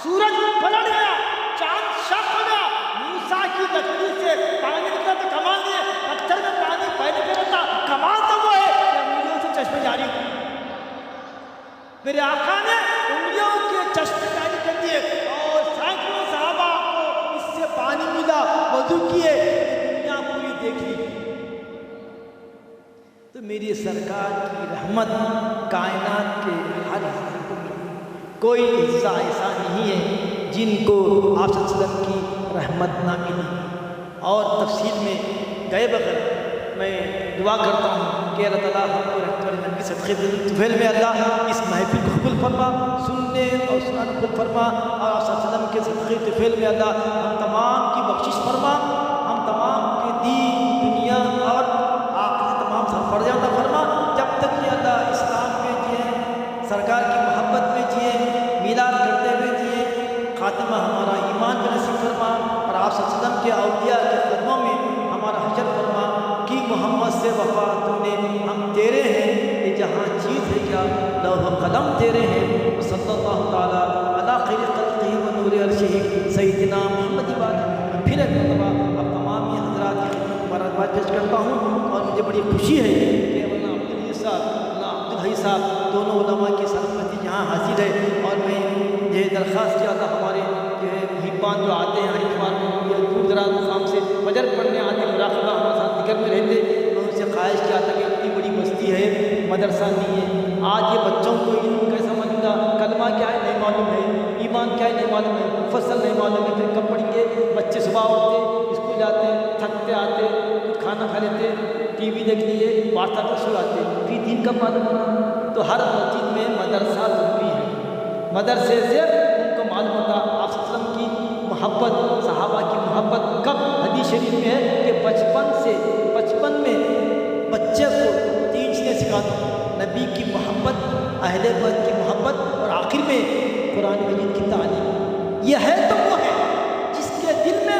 سورج پلٹ گیا، چاند شق ہو گیا، موسیٰ کی لکڑی سے پانی نکلتا تو کمال نہیں ہے، پتھر میں پانی پہلے کے رہتا، کمال تو وہ ہے کہ انگلیوں سے چشمے جاری ہو، میرے آقا نے انگلیوں کے چشمے جاری کر دیے اور سینکڑوں صحابہ کو اس سے پانی ملا، وضو کیے، دنیا پوری دیکھ لی۔ تو میری سرکار کی رحمت کائنات کے ہر حصے کو ملی، کوئی حصہ ایسا نہیں ہے جن کو آپ صلی اللہ علیہ وسلم کی رحمت نہ ملی۔ اور تفصیل میں گئے بغیر میں دعا کرتا ہوں کہ اللہ تعالیٰ ہم کو رحمت والے نبی صدقے طفیل میں اللہ اس محفل کو قبول فرما، سننے اور سنانا قبول فرما، اور آپ صلی اللہ علیہ وسلم کے صدقے طفیل میں اللہ ہم تمام کی بخشش فرما، ہم تمام کے دین دنیا اور آخرت تمام سرفراز عطا فرما، جب تک کہ اللہ اسلام میں جئیں، سرکار کی محبت میں جئیں، میلاد کرتے ہوئے جئیں، خاتمہ ہمارا ایمان کا نصیب فرما، اور آپ صلی اللہ علیہ وسلم کے اولیاء کے قدموں میں ہمارا حشر فرما، کہ محمد سے وفا تو نے ہم تیرے ہیں، یہ جہاں چیز ہے کیا لوح و قلم تیرے ہیں، صلی اللہ تعالیٰ علی خیر خلقہ و نور عرشہ سیدنا محمد وآلہ۔ پھر ایک مرتبہ اب تمام یہ حضرات کی خدمت مبارکباد پیش کرتا ہوں، اور مجھے بڑی خوشی ہے کہ مولانا عبدالعزیز صاحب، مولانا عبدالحی صاحب دونوں علماء کی سرپرستی یہاں حاصل ہے، اور میں یہ درخواست کیا تھا ہمارے محبان جو آتے ہیں حریفان یہ دور دراز مقام سے فجر پڑھنے آتے مراقبہ ہمارے ساتھ ذکر میں رہتے، میں ان سے خواہش کیا تھا کہ اتنی بڑی بستی ہے مدرسہ نہیں ہے، آج یہ بچوں کو علم کیسا ملتا، کلمہ کیا ہے نہیں معلوم ہے، ایمان کیا ہے نہیں معلوم ہے، مفصل نہیں معلوم ہے، پھر کب پڑھیں گے؟ بچے صبح اٹھتے اسکول جاتے تھکتے آتے کچھ کھانا کھا لیتے ٹی وی دیکھ لیے واٹس ایپ پر سو آتے، پھر دین کا معلوم ہونا، تو ہر مسجد میں مدرسہ ضروری ہے، مدرسے سے ان کو معلوم ہوتا آپ صلی اللہ علیہ وسلم کی محبت، صحابہ کی محبت کب حدیث شریف میں ہے کہ بچپن میں بچے کو 3 چیزیں سکھا دو، نبی کی محبت، اہل بیت کی محبت، اور آخر میں قرآن مجید کی تعلیم۔ یہ ہے تو وہ ہے جس کے دل میں